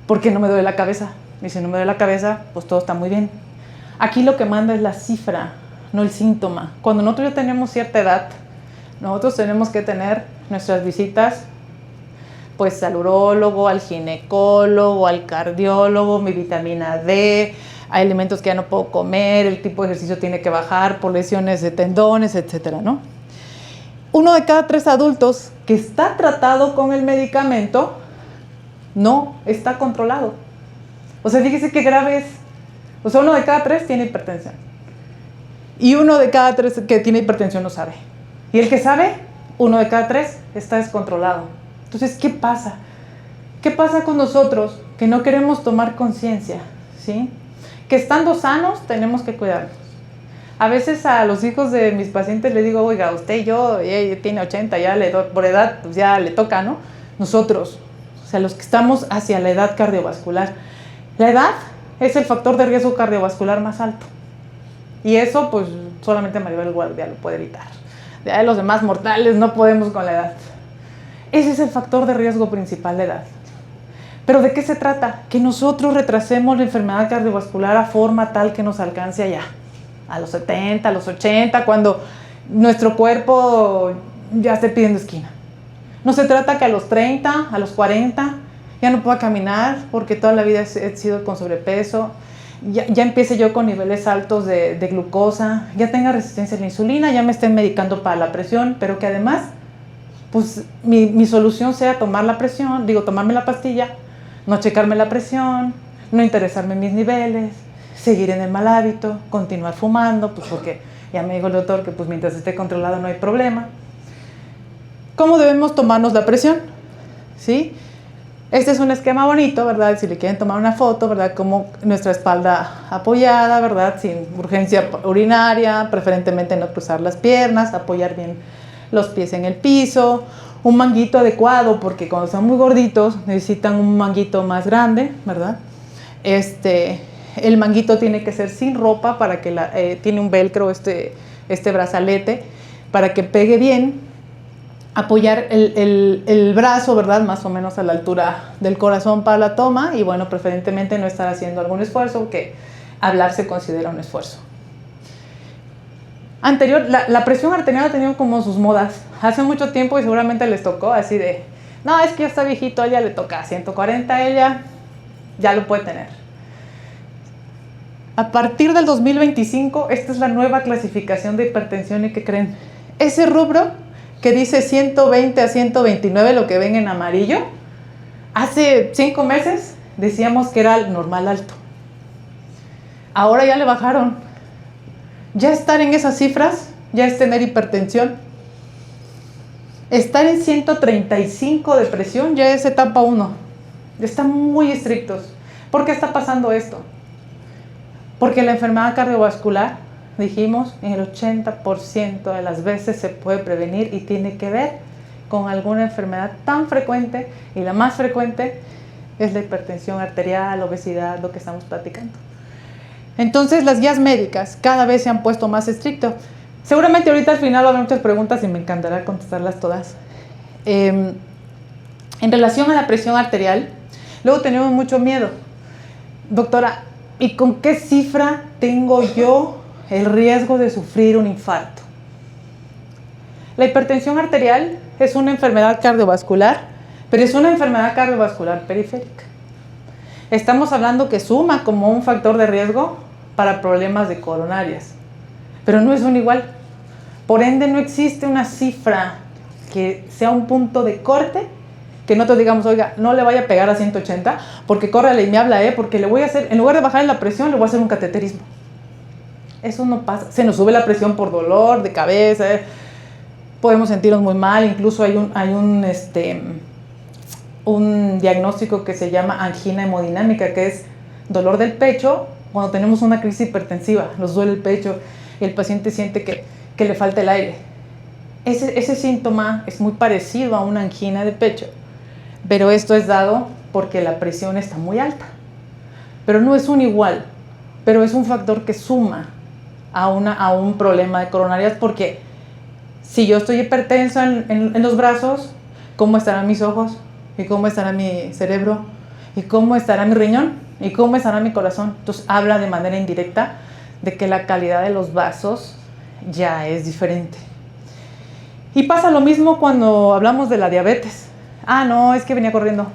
[SPEAKER 2] porque no me duele la cabeza. Y si no me duele la cabeza, pues todo está muy bien. Aquí lo que manda es la cifra, no el síntoma. Cuando nosotros ya tenemos cierta edad, nosotros tenemos que tener nuestras visitas pues al urólogo, al ginecólogo, al cardiólogo, mi vitamina D, hay alimentos que ya no puedo comer, el tipo de ejercicio tiene que bajar por lesiones de tendones, etcétera, ¿no? 1 de cada 3 adultos que está tratado con el medicamento no está controlado. O sea, fíjese qué grave es. O sea, 1 de cada 3 tiene hipertensión. Y 1 de cada 3 que tiene hipertensión no sabe. Y el que sabe, 1 de cada 3 está descontrolado. Entonces, ¿qué pasa? ¿Qué pasa con nosotros que no queremos tomar conciencia? ¿Sí? Que estando sanos tenemos que cuidarnos. A veces a los hijos de mis pacientes les digo, oiga, usted y yo, ella tiene 80, ya por edad pues ya le toca, ¿no? Nosotros, o sea, los que estamos hacia la edad cardiovascular. La edad es el factor de riesgo cardiovascular más alto. Y eso, pues, solamente Maribel Guardia lo puede evitar. Ya los demás mortales no podemos con la edad. Ese es el factor de riesgo principal de edad. ¿Pero de qué se trata? Que nosotros retrasemos la enfermedad cardiovascular a forma tal que nos alcance allá. A los 70, a los 80, cuando nuestro cuerpo ya esté pidiendo esquina. No se trata que a los 30, a los 40, ya no pueda caminar porque toda la vida he sido con sobrepeso, ya empiece yo con niveles altos de glucosa, ya tenga resistencia a la insulina, ya me estén medicando para la presión, pero que además, pues mi solución sea tomar la presión, tomarme la pastilla, no checarme la presión, no interesarme en mis niveles, seguir en el mal hábito, continuar fumando, pues porque ya me dijo el doctor que pues mientras esté controlado no hay problema. ¿Cómo debemos tomarnos la presión? ¿Sí? Este es un esquema bonito, ¿verdad? Si le quieren tomar una foto, ¿verdad? Como nuestra espalda apoyada, ¿verdad? Sin urgencia urinaria, preferentemente no cruzar las piernas, apoyar bien los pies en el piso, un manguito adecuado, porque cuando son muy gorditos necesitan un manguito más grande, ¿verdad? El manguito tiene que ser sin ropa para que tiene un velcro, este brazalete, para que pegue bien. Apoyar el brazo, ¿verdad? Más o menos a la altura del corazón para la toma y bueno, preferentemente no estar haciendo algún esfuerzo, que hablar se considera un esfuerzo. La presión arterial ha tenido como sus modas. Hace mucho tiempo y seguramente les tocó así de, no, es que ya está viejito, a ella le toca 140, ella ya lo puede tener. A partir del 2025, esta es la nueva clasificación de hipertensión y ¿qué creen? Ese rubro que dice 120 a 129, lo que ven en amarillo, hace 5 meses decíamos que era el normal alto. Ahora ya le bajaron. Ya estar en esas cifras, ya es tener hipertensión. Estar en 135 de presión ya es etapa 1. Ya están muy estrictos. ¿Por qué está pasando esto? Porque la enfermedad cardiovascular, dijimos, en el 80% de las veces se puede prevenir y tiene que ver con alguna enfermedad tan frecuente, y la más frecuente es la hipertensión arterial, obesidad, lo que estamos platicando. Entonces las guías médicas cada vez se han puesto más estrictas. Seguramente ahorita al final va a haber muchas preguntas y me encantará contestarlas todas. En relación a la presión arterial, luego tenemos mucho miedo. Doctora, ¿y con qué cifra tengo yo el riesgo de sufrir un infarto? La hipertensión arterial es una enfermedad cardiovascular, pero es una enfermedad cardiovascular periférica. Estamos hablando que suma como un factor de riesgo para problemas de coronarias, pero no es un igual. Por ende, no existe una cifra que sea un punto de corte que nosotros digamos, oiga, no le vaya a pegar a 180 porque córrele y me habla, porque le voy a hacer, en lugar de bajar la presión, le voy a hacer un cateterismo. Eso no pasa. Se nos sube la presión por dolor de cabeza, podemos sentirnos muy mal, incluso hay un diagnóstico que se llama angina hemodinámica, que es dolor del pecho cuando tenemos una crisis hipertensiva, nos duele el pecho y el paciente siente que le falta el aire. Ese síntoma es muy parecido a una angina de pecho, pero esto es dado porque la presión está muy alta. Pero no es un igual, pero es un factor que suma a un problema de coronarias, porque Si yo estoy hipertenso en los brazos, ¿cómo estarán mis ojos? ¿Y cómo estará mi cerebro? ¿Y cómo estará mi riñón? ¿Y cómo estará mi corazón? Entonces habla de manera indirecta de que la calidad de los vasos ya es diferente. Y pasa lo mismo cuando hablamos de la diabetes. Ah, no, es que venía corriendo.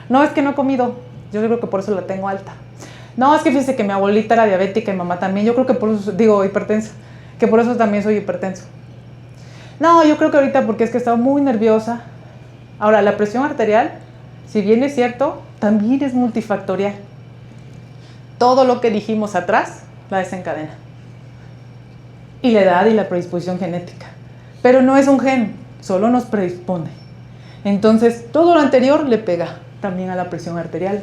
[SPEAKER 2] No, es que no he comido. Yo creo que por eso la tengo alta. No, es que fíjese que mi abuelita era diabética y mamá también. Yo creo que por eso, digo, hipertensa. Que por eso también soy hipertenso. No, yo creo que ahorita porque es que estaba muy nerviosa. Ahora, la presión arterial, si bien es cierto, también es multifactorial. Todo lo que dijimos atrás la desencadena. Y la edad y la predisposición genética. Pero no es un gen, solo nos predispone. Entonces, todo lo anterior le pega también a la presión arterial.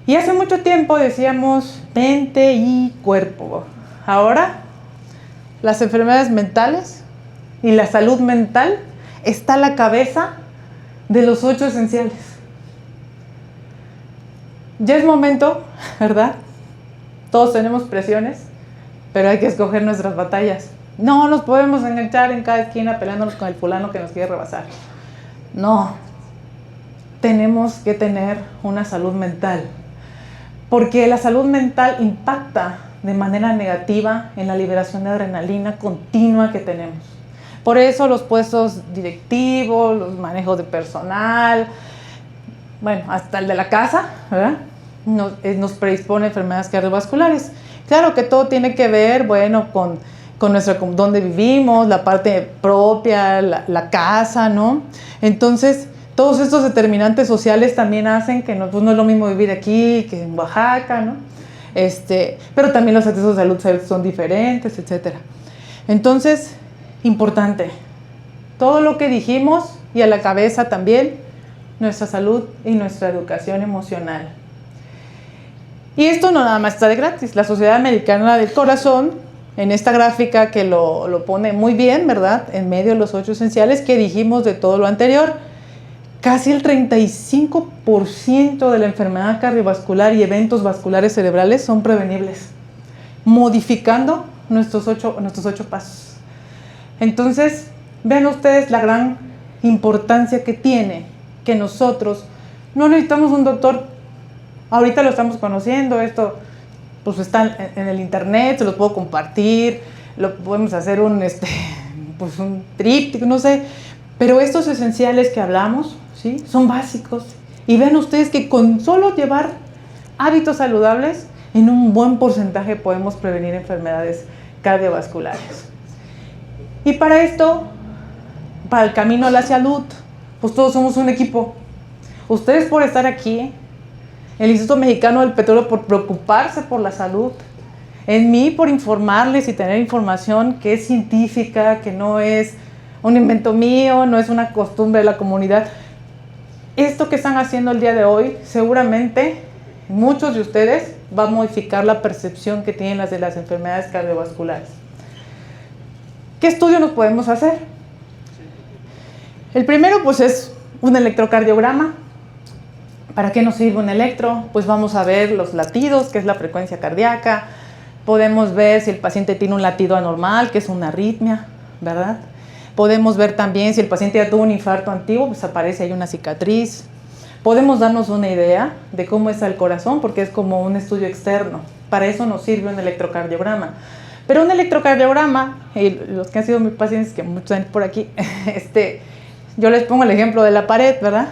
[SPEAKER 2] Y hace mucho tiempo decíamos mente y cuerpo. Ahora, las enfermedades mentales y la salud mental está a la cabeza de los 8 esenciales. Ya es momento, ¿verdad? Todos tenemos presiones, pero hay que escoger nuestras batallas. No nos podemos enganchar en cada esquina peleándonos con el fulano que nos quiere rebasar. No, tenemos que tener una salud mental, porque la salud mental impacta de manera negativa en la liberación de adrenalina continua que tenemos. Por eso los puestos directivos, los manejos de personal, bueno, hasta el de la casa, ¿verdad? Nos predispone a enfermedades cardiovasculares. Claro que todo tiene que ver, bueno, con dónde vivimos, la parte propia, la casa, ¿no? Entonces, todos estos determinantes sociales también hacen que no es lo mismo vivir aquí que en Oaxaca, ¿no? Pero también los accesos a salud son diferentes, etc. Entonces, importante, todo lo que dijimos y a la cabeza también, nuestra salud y nuestra educación emocional. Y esto no nada más está de gratis. La Sociedad Americana del Corazón, en esta gráfica que lo pone muy bien, ¿verdad? En medio de los 8 esenciales que dijimos de todo lo anterior, casi el 35% de la enfermedad cardiovascular y eventos vasculares cerebrales son prevenibles, modificando nuestros ocho pasos. Entonces, vean ustedes la gran importancia que tiene que nosotros no necesitamos un doctor. Ahorita lo estamos conociendo, esto pues está en el internet, se los puedo compartir, lo podemos hacer pues un tríptico, no sé, pero estos esenciales que hablamos, ¿sí? Son básicos. Y vean ustedes que con solo llevar hábitos saludables, en un buen porcentaje podemos prevenir enfermedades cardiovasculares. Y para esto, para el camino a la salud, pues todos somos un equipo. Ustedes por estar aquí, el Instituto Mexicano del Petróleo por preocuparse por la salud, en mí por informarles y tener información que es científica, que no es un invento mío, no es una costumbre de la comunidad. Esto que están haciendo el día de hoy, seguramente muchos de ustedes va a modificar la percepción que tienen de las enfermedades cardiovasculares. ¿Qué estudio nos podemos hacer? El primero pues es un electrocardiograma. ¿Para qué nos sirve un electro? Pues vamos a ver los latidos, que es la frecuencia cardíaca. Podemos ver si el paciente tiene un latido anormal, que es una arritmia, ¿verdad? Podemos ver también si el paciente ya tuvo un infarto antiguo, pues aparece ahí una cicatriz. Podemos darnos una idea de cómo está el corazón, porque es como un estudio externo. Para eso nos sirve un electrocardiograma. Pero un electrocardiograma, y los que han sido mis pacientes, que muchos están por aquí, yo les pongo el ejemplo de la pared, ¿verdad?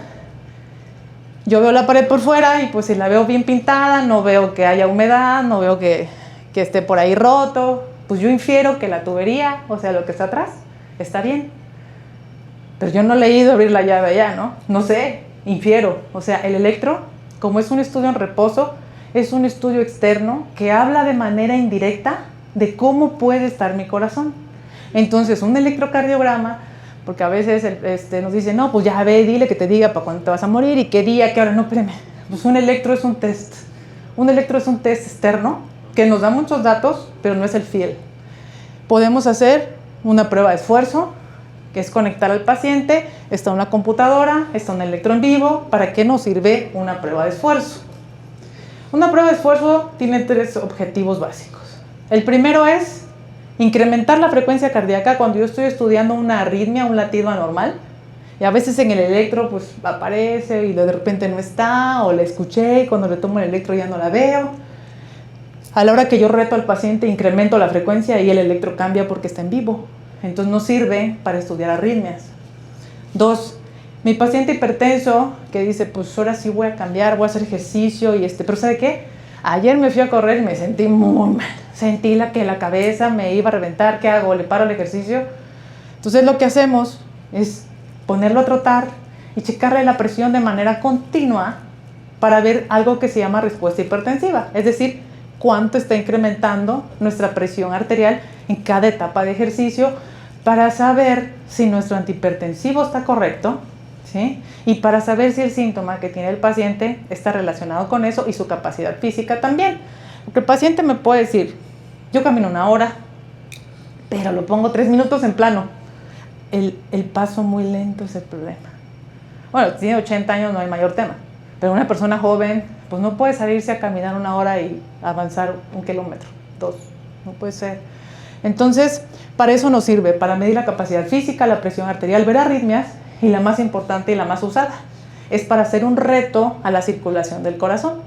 [SPEAKER 2] Yo veo la pared por fuera y pues si la veo bien pintada, no veo que haya humedad, no veo que esté por ahí roto, pues yo infiero que la tubería, o sea, lo que está atrás, está bien. Pero yo no le he ido a abrir la llave allá, ¿no? No sé, infiero. O sea, el electro, como es un estudio en reposo, es un estudio externo que habla de manera indirecta de cómo puede estar mi corazón. Entonces, un electrocardiograma, porque a veces nos dicen, no, pues ya ve, dile que te diga para cuándo te vas a morir y qué día, qué hora. No, espérame. Pues un electro es un test. Un electro es un test externo que nos da muchos datos, pero no es el fiel. Podemos hacer una prueba de esfuerzo, que es conectar al paciente, está una computadora, está un electro en vivo. ¿Para qué nos sirve una prueba de esfuerzo? Una prueba de esfuerzo tiene 3 objetivos básicos. El primero es incrementar la frecuencia cardíaca cuando yo estoy estudiando una arritmia, un latido anormal. Y a veces en el electro pues aparece y de repente no está, o la escuché y cuando le tomo el electro ya no la veo. A la hora que yo reto al paciente incremento la frecuencia y el electro cambia porque está en vivo. Entonces no sirve para estudiar arritmias. 2. Mi paciente hipertenso que dice, pues ahora sí voy a cambiar, voy a hacer ejercicio pero ¿sabe qué? Ayer me fui a correr y me sentí muy mal. Sentí que la cabeza me iba a reventar. ¿Qué hago? ¿Le paro el ejercicio? Entonces lo que hacemos es ponerlo a trotar y checarle la presión de manera continua para ver algo que se llama respuesta hipertensiva. Es decir, cuánto está incrementando nuestra presión arterial en cada etapa de ejercicio para saber si nuestro antihipertensivo está correcto, ¿sí? Y para saber si el síntoma que tiene el paciente está relacionado con eso y su capacidad física también. Porque el paciente me puede decir, yo camino 1 hora, pero lo pongo 3 minutos en plano. El paso muy lento es el problema. Bueno, si tiene 80 años no hay mayor tema, pero una persona joven pues no puede salirse a caminar 1 hora y avanzar 1 kilómetro, 2, no puede ser. Entonces, para eso nos sirve, para medir la capacidad física, la presión arterial, ver arritmias, y la más importante y la más usada, es para hacer un reto a la circulación del corazón.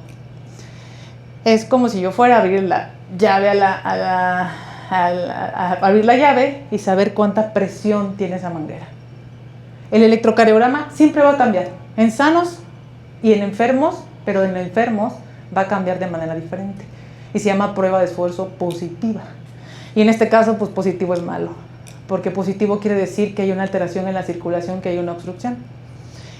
[SPEAKER 2] Es como si yo fuera a abrir la llave a abrir la llave y saber cuánta presión tiene esa manguera. El electrocardiograma siempre va a cambiar, en sanos y en enfermos, pero en enfermos va a cambiar de manera diferente. Y se llama prueba de esfuerzo positiva. Y en este caso, pues positivo es malo, porque positivo quiere decir que hay una alteración en la circulación, que hay una obstrucción.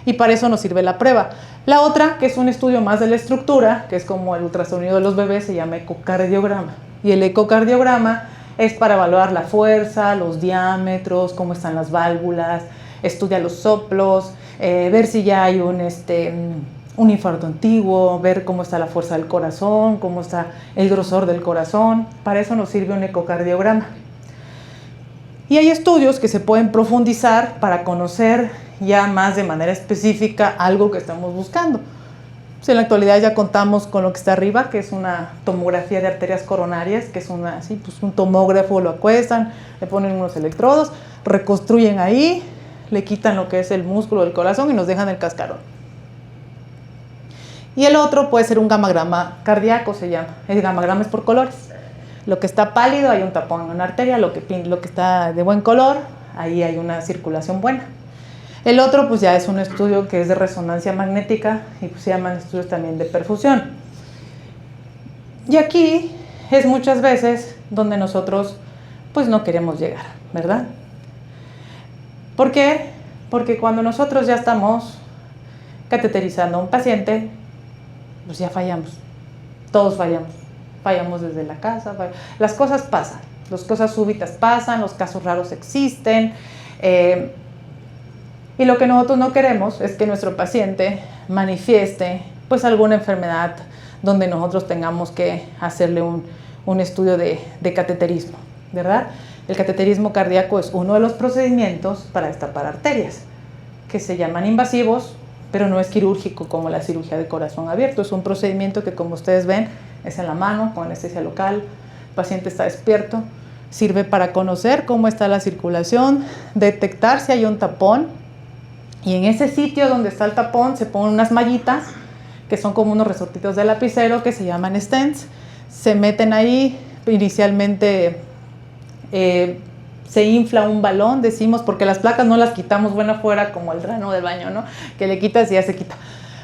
[SPEAKER 2] Y para eso nos sirve la prueba. La otra, que es un estudio más de la estructura, que es como el ultrasonido de los bebés, se llama ecocardiograma. Y el ecocardiograma es para evaluar la fuerza, los diámetros, cómo están las válvulas, estudia los soplos, ver si ya hay un infarto antiguo, ver cómo está la fuerza del corazón, cómo está el grosor del corazón. Para eso nos sirve un ecocardiograma. Y hay estudios que se pueden profundizar para conocer ya más de manera específica algo que estamos buscando. Pues en la actualidad ya contamos con lo que está arriba, que es una tomografía de arterias coronarias, que es un tomógrafo, lo acuestan, le ponen unos electrodos, reconstruyen ahí, le quitan lo que es el músculo del corazón y nos dejan el cascarón. Y el otro puede ser un gamagrama cardíaco, se llama. El gamagrama es por colores. Lo que está pálido, hay un tapón en una arteria. Lo que está de buen color, ahí hay una circulación buena. El otro, pues ya es un estudio que es de resonancia magnética y pues se llaman estudios también de perfusión. Y aquí es muchas veces donde nosotros, pues no queremos llegar, ¿verdad? ¿Por qué? Porque cuando nosotros ya estamos cateterizando a un paciente, pues ya fallamos, todos fallamos desde la casa, las cosas pasan, las cosas súbitas pasan, los casos raros existen, y lo que nosotros no queremos es que nuestro paciente manifieste pues alguna enfermedad donde nosotros tengamos que hacerle un estudio de cateterismo, ¿verdad? El cateterismo cardíaco es uno de los procedimientos para destapar arterias, que se llaman invasivos, pero no es quirúrgico como la cirugía de corazón abierto. Es un procedimiento que, como ustedes ven, es en la mano, con anestesia local, el paciente está despierto, sirve para conocer cómo está la circulación, detectar si hay un tapón, y en ese sitio donde está el tapón se ponen unas mallitas, que son como unos resortitos de lapicero, que se llaman stents, se meten ahí, inicialmente se infla un balón, decimos, porque las placas no las quitamos buena afuera como el dreno del baño, ¿no? Que le quitas y ya se quita.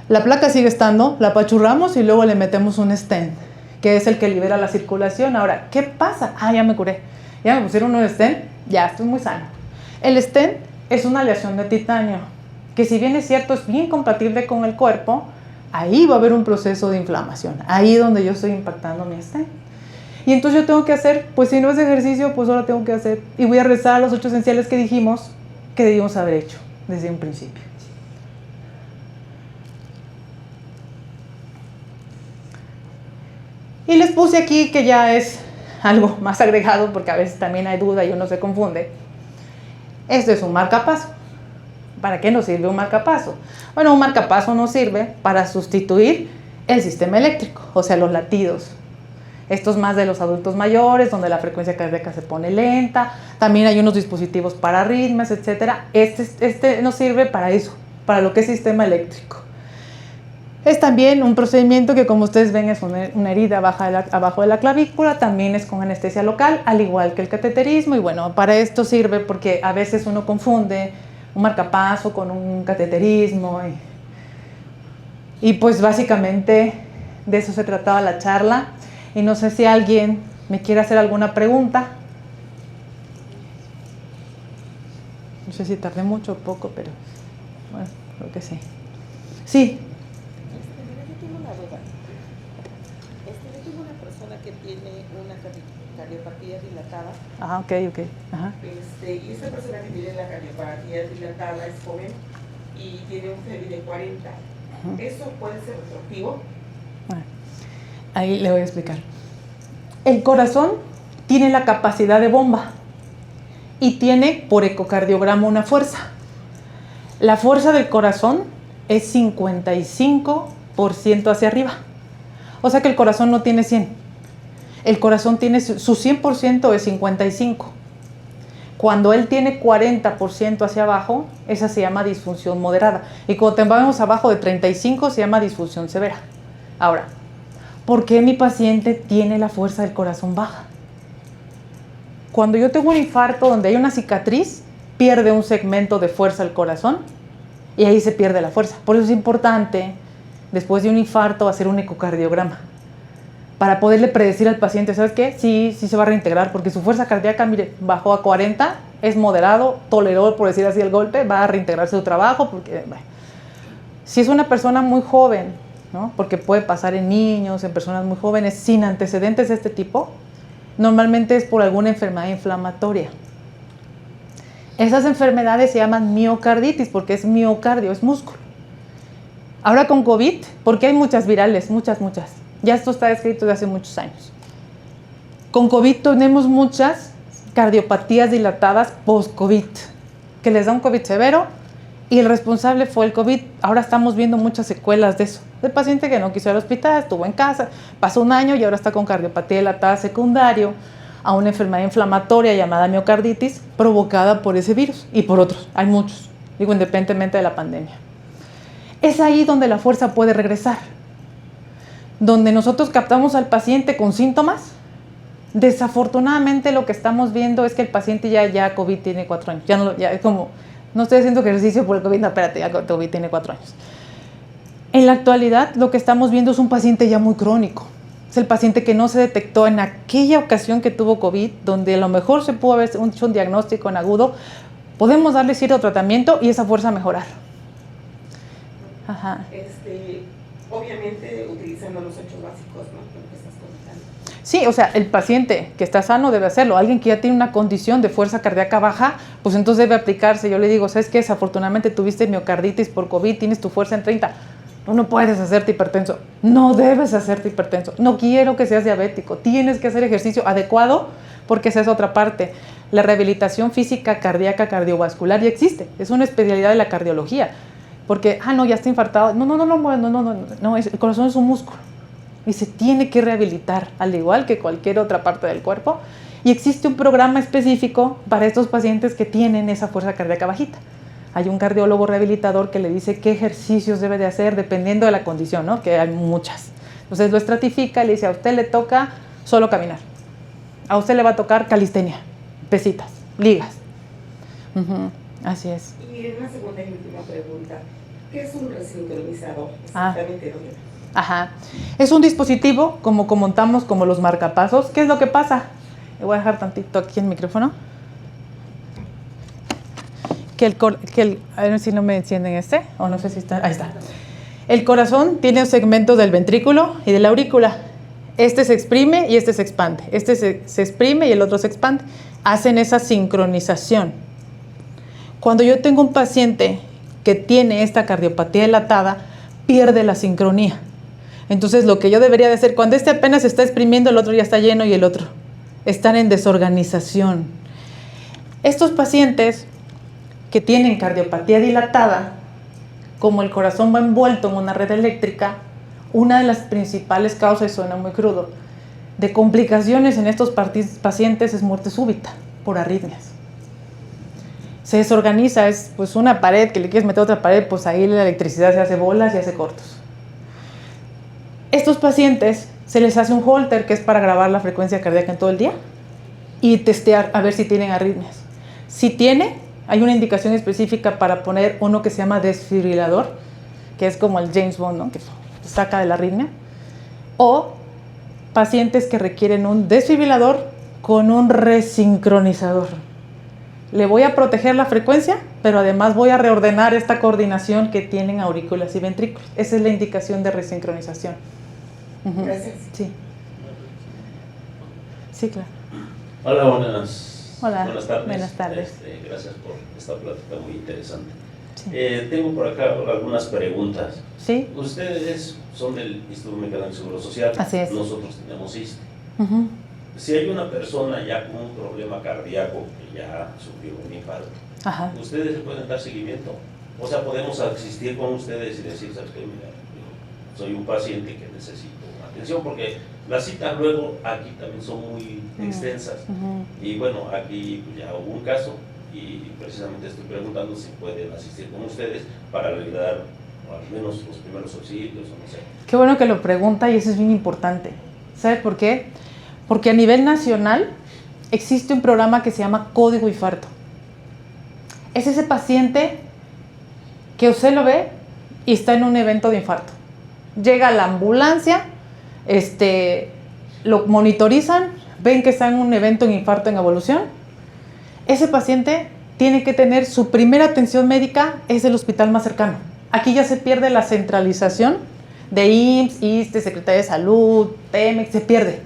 [SPEAKER 2] La placa sigue estando, la apachurramos y luego le metemos un stent, que es el que libera la circulación. Ahora, ¿qué pasa? Ah, ya me curé, ya me pusieron un stent, ya estoy muy sano. El stent es una aleación de titanio, que si bien es cierto, es bien compatible con el cuerpo, ahí va a haber un proceso de inflamación, ahí donde yo estoy impactando mi stent. Y entonces yo tengo que hacer, pues si no es ejercicio, pues ahora tengo que hacer. Y voy a rezar los 8 esenciales que dijimos que debimos haber hecho desde un principio. Y les puse aquí que ya es algo más agregado, porque a veces también hay duda y uno se confunde. Esto es un marcapaso. ¿Para qué nos sirve un marcapaso? Bueno, un marcapaso nos sirve para sustituir el sistema eléctrico, o sea, los latidos. Esto es más de los adultos mayores, donde la frecuencia cardíaca se pone lenta. También hay unos dispositivos para arritmias, etcétera. Este nos sirve para eso, para lo que es sistema eléctrico. Es también un procedimiento que, como ustedes ven, es una herida abajo de la clavícula. También es con anestesia local, al igual que el cateterismo. Y bueno, para esto sirve porque a veces uno confunde un marcapaso con un cateterismo. Y pues básicamente de eso se trataba la charla. Y no sé si alguien me quiere hacer alguna pregunta. No sé si tardé mucho o poco, pero bueno, creo que sí. Sí.
[SPEAKER 3] Yo tengo una duda. Yo tengo una persona que tiene una cardiopatía dilatada.
[SPEAKER 2] Ah, ok. Ajá.
[SPEAKER 3] Y esta persona que tiene la cardiopatía dilatada es joven y tiene un FEBI de 40. ¿Eso puede ser retroactivo?
[SPEAKER 2] Ahí le voy a explicar. El corazón tiene la capacidad de bomba y tiene por ecocardiograma una fuerza. La fuerza del corazón es 55% hacia arriba. O sea que el corazón no tiene 100. El corazón tiene su 100% es 55. Cuando él tiene 40% hacia abajo, esa se llama disfunción moderada. Y cuando vamos abajo de 35 se llama disfunción severa. Ahora, ¿por qué mi paciente tiene la fuerza del corazón baja? Cuando yo tengo un infarto donde hay una cicatriz, pierde un segmento de fuerza el corazón y ahí se pierde la fuerza. Por eso es importante, después de un infarto, hacer un ecocardiograma para poderle predecir al paciente, ¿sabes qué? Sí se va a reintegrar porque su fuerza cardíaca, mire, bajó a 40, es moderado, toleró, por decir así, el golpe, va a reintegrarse su trabajo. Porque, bueno, si es una persona muy joven, ¿no? Porque puede pasar en niños, en personas muy jóvenes, sin antecedentes de este tipo, normalmente es por alguna enfermedad inflamatoria. Esas enfermedades se llaman miocarditis porque es miocardio, es músculo. Ahora con COVID, porque hay muchas virales, muchas. Ya esto está escrito desde hace muchos años. Con COVID tenemos muchas cardiopatías dilatadas post-COVID, que les da un COVID severo y el responsable fue el COVID. Ahora estamos viendo muchas secuelas de eso. El paciente que no quiso ir al hospital, estuvo en casa, pasó un año y ahora está con cardiopatía dilatada secundario a una enfermedad inflamatoria llamada miocarditis provocada por ese virus y por otros. Hay muchos, digo, independientemente de la pandemia. Es ahí donde la fuerza puede regresar. Donde nosotros captamos al paciente con síntomas, desafortunadamente lo que estamos viendo es que el paciente ya COVID tiene 4 años. Ya es como, no estoy haciendo ejercicio por el COVID, no, espérate, ya COVID tiene 4 años. En la actualidad lo que estamos viendo es un paciente ya muy crónico. Es el paciente que no se detectó en aquella ocasión que tuvo COVID, donde a lo mejor se pudo haber hecho un diagnóstico en agudo. Podemos darle cierto tratamiento y esa fuerza mejorar. Ajá.
[SPEAKER 3] Obviamente utilizando los 8 básicos, ¿no? Lo que estás comentando.
[SPEAKER 2] Sí, o sea, el paciente que está sano debe hacerlo. Alguien que ya tiene una condición de fuerza cardíaca baja, pues entonces debe aplicarse. Yo le digo, ¿sabes qué? Desafortunadamente tuviste miocarditis por COVID, tienes tu fuerza en 30. No puedes hacerte hipertenso. No debes hacerte hipertenso. No quiero que seas diabético. Tienes que hacer ejercicio adecuado porque esa es otra parte. La rehabilitación física cardíaca cardiovascular ya existe. Es una especialidad de la cardiología. Porque, no, ya está infartado. No, el corazón es un músculo y se tiene que rehabilitar, al igual que cualquier otra parte del cuerpo. Y existe un programa específico para estos pacientes que tienen esa fuerza cardíaca bajita. Hay un cardiólogo rehabilitador que le dice qué ejercicios debe de hacer dependiendo de la condición, ¿no? Que hay muchas. Entonces lo estratifica y le dice, a usted le toca solo caminar. A usted le va a tocar calistenia, pesitas, ligas. Así es.
[SPEAKER 3] Y una segunda y última pregunta. ¿Qué es un resincronizador? Exactamente dónde.
[SPEAKER 2] Ajá. Es un dispositivo, como montamos como los marcapasos. ¿Qué es lo que pasa? Le voy a dejar tantito aquí el micrófono. A ver si no me encienden o no sé si está. Ahí está. El corazón tiene un segmento del ventrículo y de la aurícula. Este se exprime y este se expande. Este se exprime y el otro se expande. Hacen esa sincronización. Cuando yo tengo un paciente que tiene esta cardiopatía dilatada, pierde la sincronía. Entonces lo que yo debería de hacer, cuando este apenas se está exprimiendo, el otro ya está lleno y el otro. Están en desorganización. Estos pacientes que tienen cardiopatía dilatada, como el corazón va envuelto en una red eléctrica, una de las principales causas, y suena muy crudo, de complicaciones en estos pacientes es muerte súbita por arritmias. Se desorganiza, es pues una pared que le quieres meter a otra pared, pues ahí la electricidad se hace bolas y hace cortos. Estos pacientes se les hace un Holter, que es para grabar la frecuencia cardíaca en todo el día y testear a ver si tienen arritmias. Si tiene, hay una indicación específica para poner uno que se llama desfibrilador, que es como el James Bond, ¿no? Que saca de la arritmia, o pacientes que requieren un desfibrilador con un resincronizador. Le voy a proteger la frecuencia, pero además voy a reordenar esta coordinación que tienen aurículas y ventrículos. Esa es la indicación de resincronización.
[SPEAKER 3] Gracias.
[SPEAKER 2] Sí. Sí, claro.
[SPEAKER 4] Hola, buenas tardes.
[SPEAKER 2] Buenas tardes.
[SPEAKER 4] Gracias por esta plática muy interesante.
[SPEAKER 2] Sí.
[SPEAKER 4] Tengo por acá algunas preguntas.
[SPEAKER 2] Sí.
[SPEAKER 4] Ustedes son del Instituto Mexicano del Seguro Social.
[SPEAKER 2] Así es.
[SPEAKER 4] Nosotros tenemos ISSSTE.
[SPEAKER 2] Uh-huh.
[SPEAKER 4] Si hay una persona ya con un problema cardíaco que ya sufrió un infarto,
[SPEAKER 2] Ajá.
[SPEAKER 4] ¿ustedes le pueden dar seguimiento? O sea, podemos asistir con ustedes y decir, ¿sabes qué? Mira, yo soy un paciente que necesito atención, porque las citas luego aquí también son muy extensas.
[SPEAKER 2] Uh-huh.
[SPEAKER 4] Y bueno, aquí pues, ya hubo un caso y precisamente estoy preguntando si pueden asistir con ustedes para realizar al menos los primeros auxilios o no sé.
[SPEAKER 2] Qué bueno que lo pregunta y eso es bien importante. ¿Sabe por qué? Porque a nivel nacional existe un programa que se llama Código Infarto. Es ese paciente que usted lo ve y está en un evento de infarto. Llega a la ambulancia, lo monitorizan, ven que está en un evento de infarto en evolución. Ese paciente tiene que tener su primera atención médica, es el hospital más cercano. Aquí ya se pierde la centralización de IMSS, ISSSTE, Secretaría de Salud, Pemex, se pierde.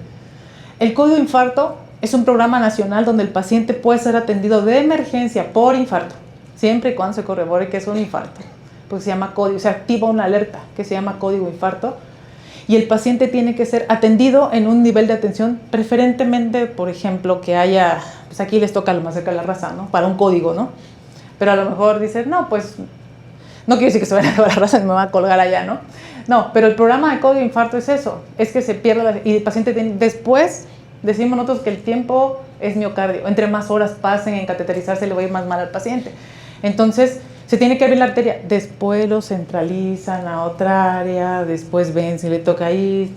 [SPEAKER 2] El Código Infarto es un programa nacional donde el paciente puede ser atendido de emergencia por infarto, siempre y cuando se corrobore que es un infarto, pues se llama código, se activa una alerta que se llama Código Infarto, y el paciente tiene que ser atendido en un nivel de atención, preferentemente, por ejemplo, que haya, pues aquí les toca lo más cerca de la raza, ¿no? Para un código, ¿no? Pero a lo mejor dicen, no, pues, no quiero decir que se vayan a la raza y me va a colgar allá, ¿no? No, pero el programa de Código Infarto es eso, es que se pierda y el paciente tiene, después decimos nosotros que el tiempo es miocardio, entre más horas pasen en cateterizarse le va a ir más mal al paciente. Entonces se tiene que abrir la arteria, después lo centralizan a otra área, después ven si le toca ahí.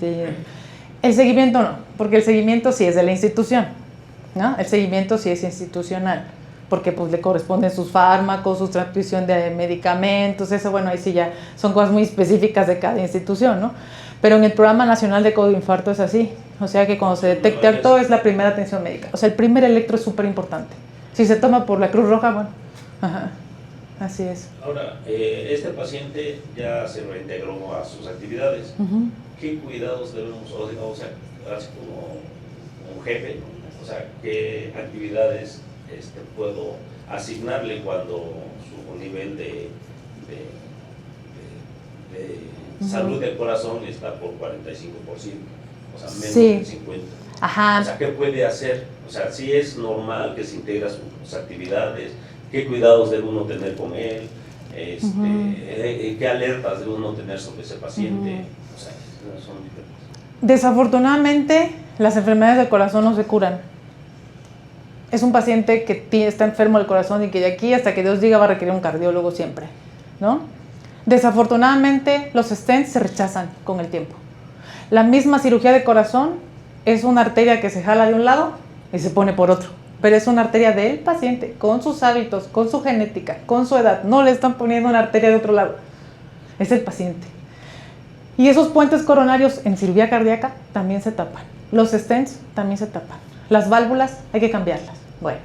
[SPEAKER 2] El seguimiento no, porque el seguimiento sí es de la institución, ¿no? El seguimiento sí es institucional, porque pues le corresponden sus fármacos, su transfusión de medicamentos, eso bueno, ahí sí ya son cosas muy específicas de cada institución, ¿no? Pero en el Programa Nacional de Código Infarto es así, o sea que cuando se detecte alto es la primera atención médica, o sea el primer electro es súper importante. Si se toma por la Cruz Roja, bueno, ajá, así es.
[SPEAKER 4] Ahora, este paciente ya se reintegró a sus actividades.
[SPEAKER 2] Uh-huh.
[SPEAKER 4] ¿Qué cuidados debemos, o sea, así como un jefe, ¿no? O sea, qué actividades puedo asignarle cuando su nivel de salud del corazón está por 45%, o sea, menos
[SPEAKER 2] sí.
[SPEAKER 4] del 50%.
[SPEAKER 2] Ajá.
[SPEAKER 4] O sea, ¿qué puede hacer? O sea, si es normal que se integra sus actividades, ¿qué cuidados debe uno tener con él? ¿Qué alertas debe uno tener sobre ese paciente? O sea, son diferentes.
[SPEAKER 2] Desafortunadamente, las enfermedades del corazón no se curan. Es un paciente que está enfermo del corazón y que de aquí hasta que Dios diga va a requerir un cardiólogo siempre, ¿no? Desafortunadamente, los stents se rechazan con el tiempo. La misma cirugía de corazón es una arteria que se jala de un lado y se pone por otro, pero es una arteria del paciente, con sus hábitos, con su genética, con su edad. No le están poniendo una arteria de otro lado, es el paciente. Y esos puentes coronarios en cirugía cardíaca también se tapan. Los stents también se tapan. Las válvulas hay que cambiarlas. Bueno,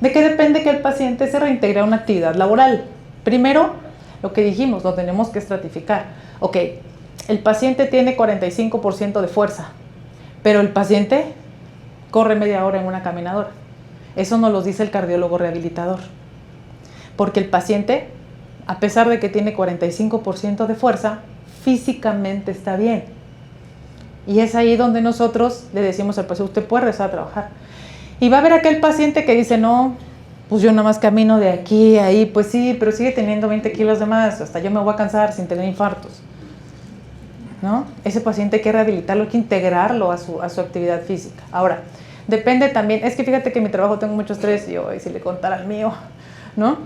[SPEAKER 2] ¿de qué depende que el paciente se reintegre a una actividad laboral? Primero, lo que dijimos, lo tenemos que estratificar. Ok, el paciente tiene 45% de fuerza, pero el paciente corre media hora en una caminadora. Eso nos lo dice el cardiólogo rehabilitador. Porque el paciente, a pesar de que tiene 45% de fuerza, físicamente está bien. Y es ahí donde nosotros le decimos al paciente, usted puede regresar a trabajar. Y va a haber aquel paciente que dice, no, pues yo nada más camino de aquí a ahí, pues sí, pero sigue teniendo 20 kilos de más, hasta yo me voy a cansar sin tener infartos. ¿no? Ese paciente hay que rehabilitarlo, hay que integrarlo a su actividad física. Ahora, depende también, es que fíjate que en mi trabajo tengo mucho estrés, y yo, y si le contara el mío, ¿no?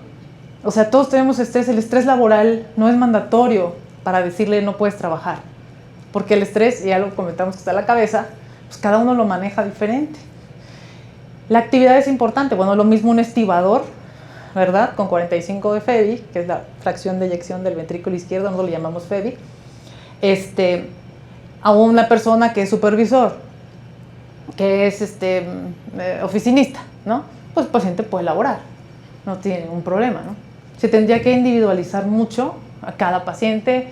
[SPEAKER 2] O sea, todos tenemos estrés, el estrés laboral no es mandatorio para decirle no puedes trabajar, porque el estrés, ya lo comentamos que está en la cabeza, pues cada uno lo maneja diferente. La actividad es importante, bueno, lo mismo un estibador, ¿verdad? Con 45 de FEBI, que es la fracción de eyección del ventrículo izquierdo, nosotros le llamamos FEBI, a una persona que es supervisor, que es oficinista, ¿no? Pues el paciente puede laborar, no tiene ningún problema, ¿no? Se tendría que individualizar mucho a cada paciente,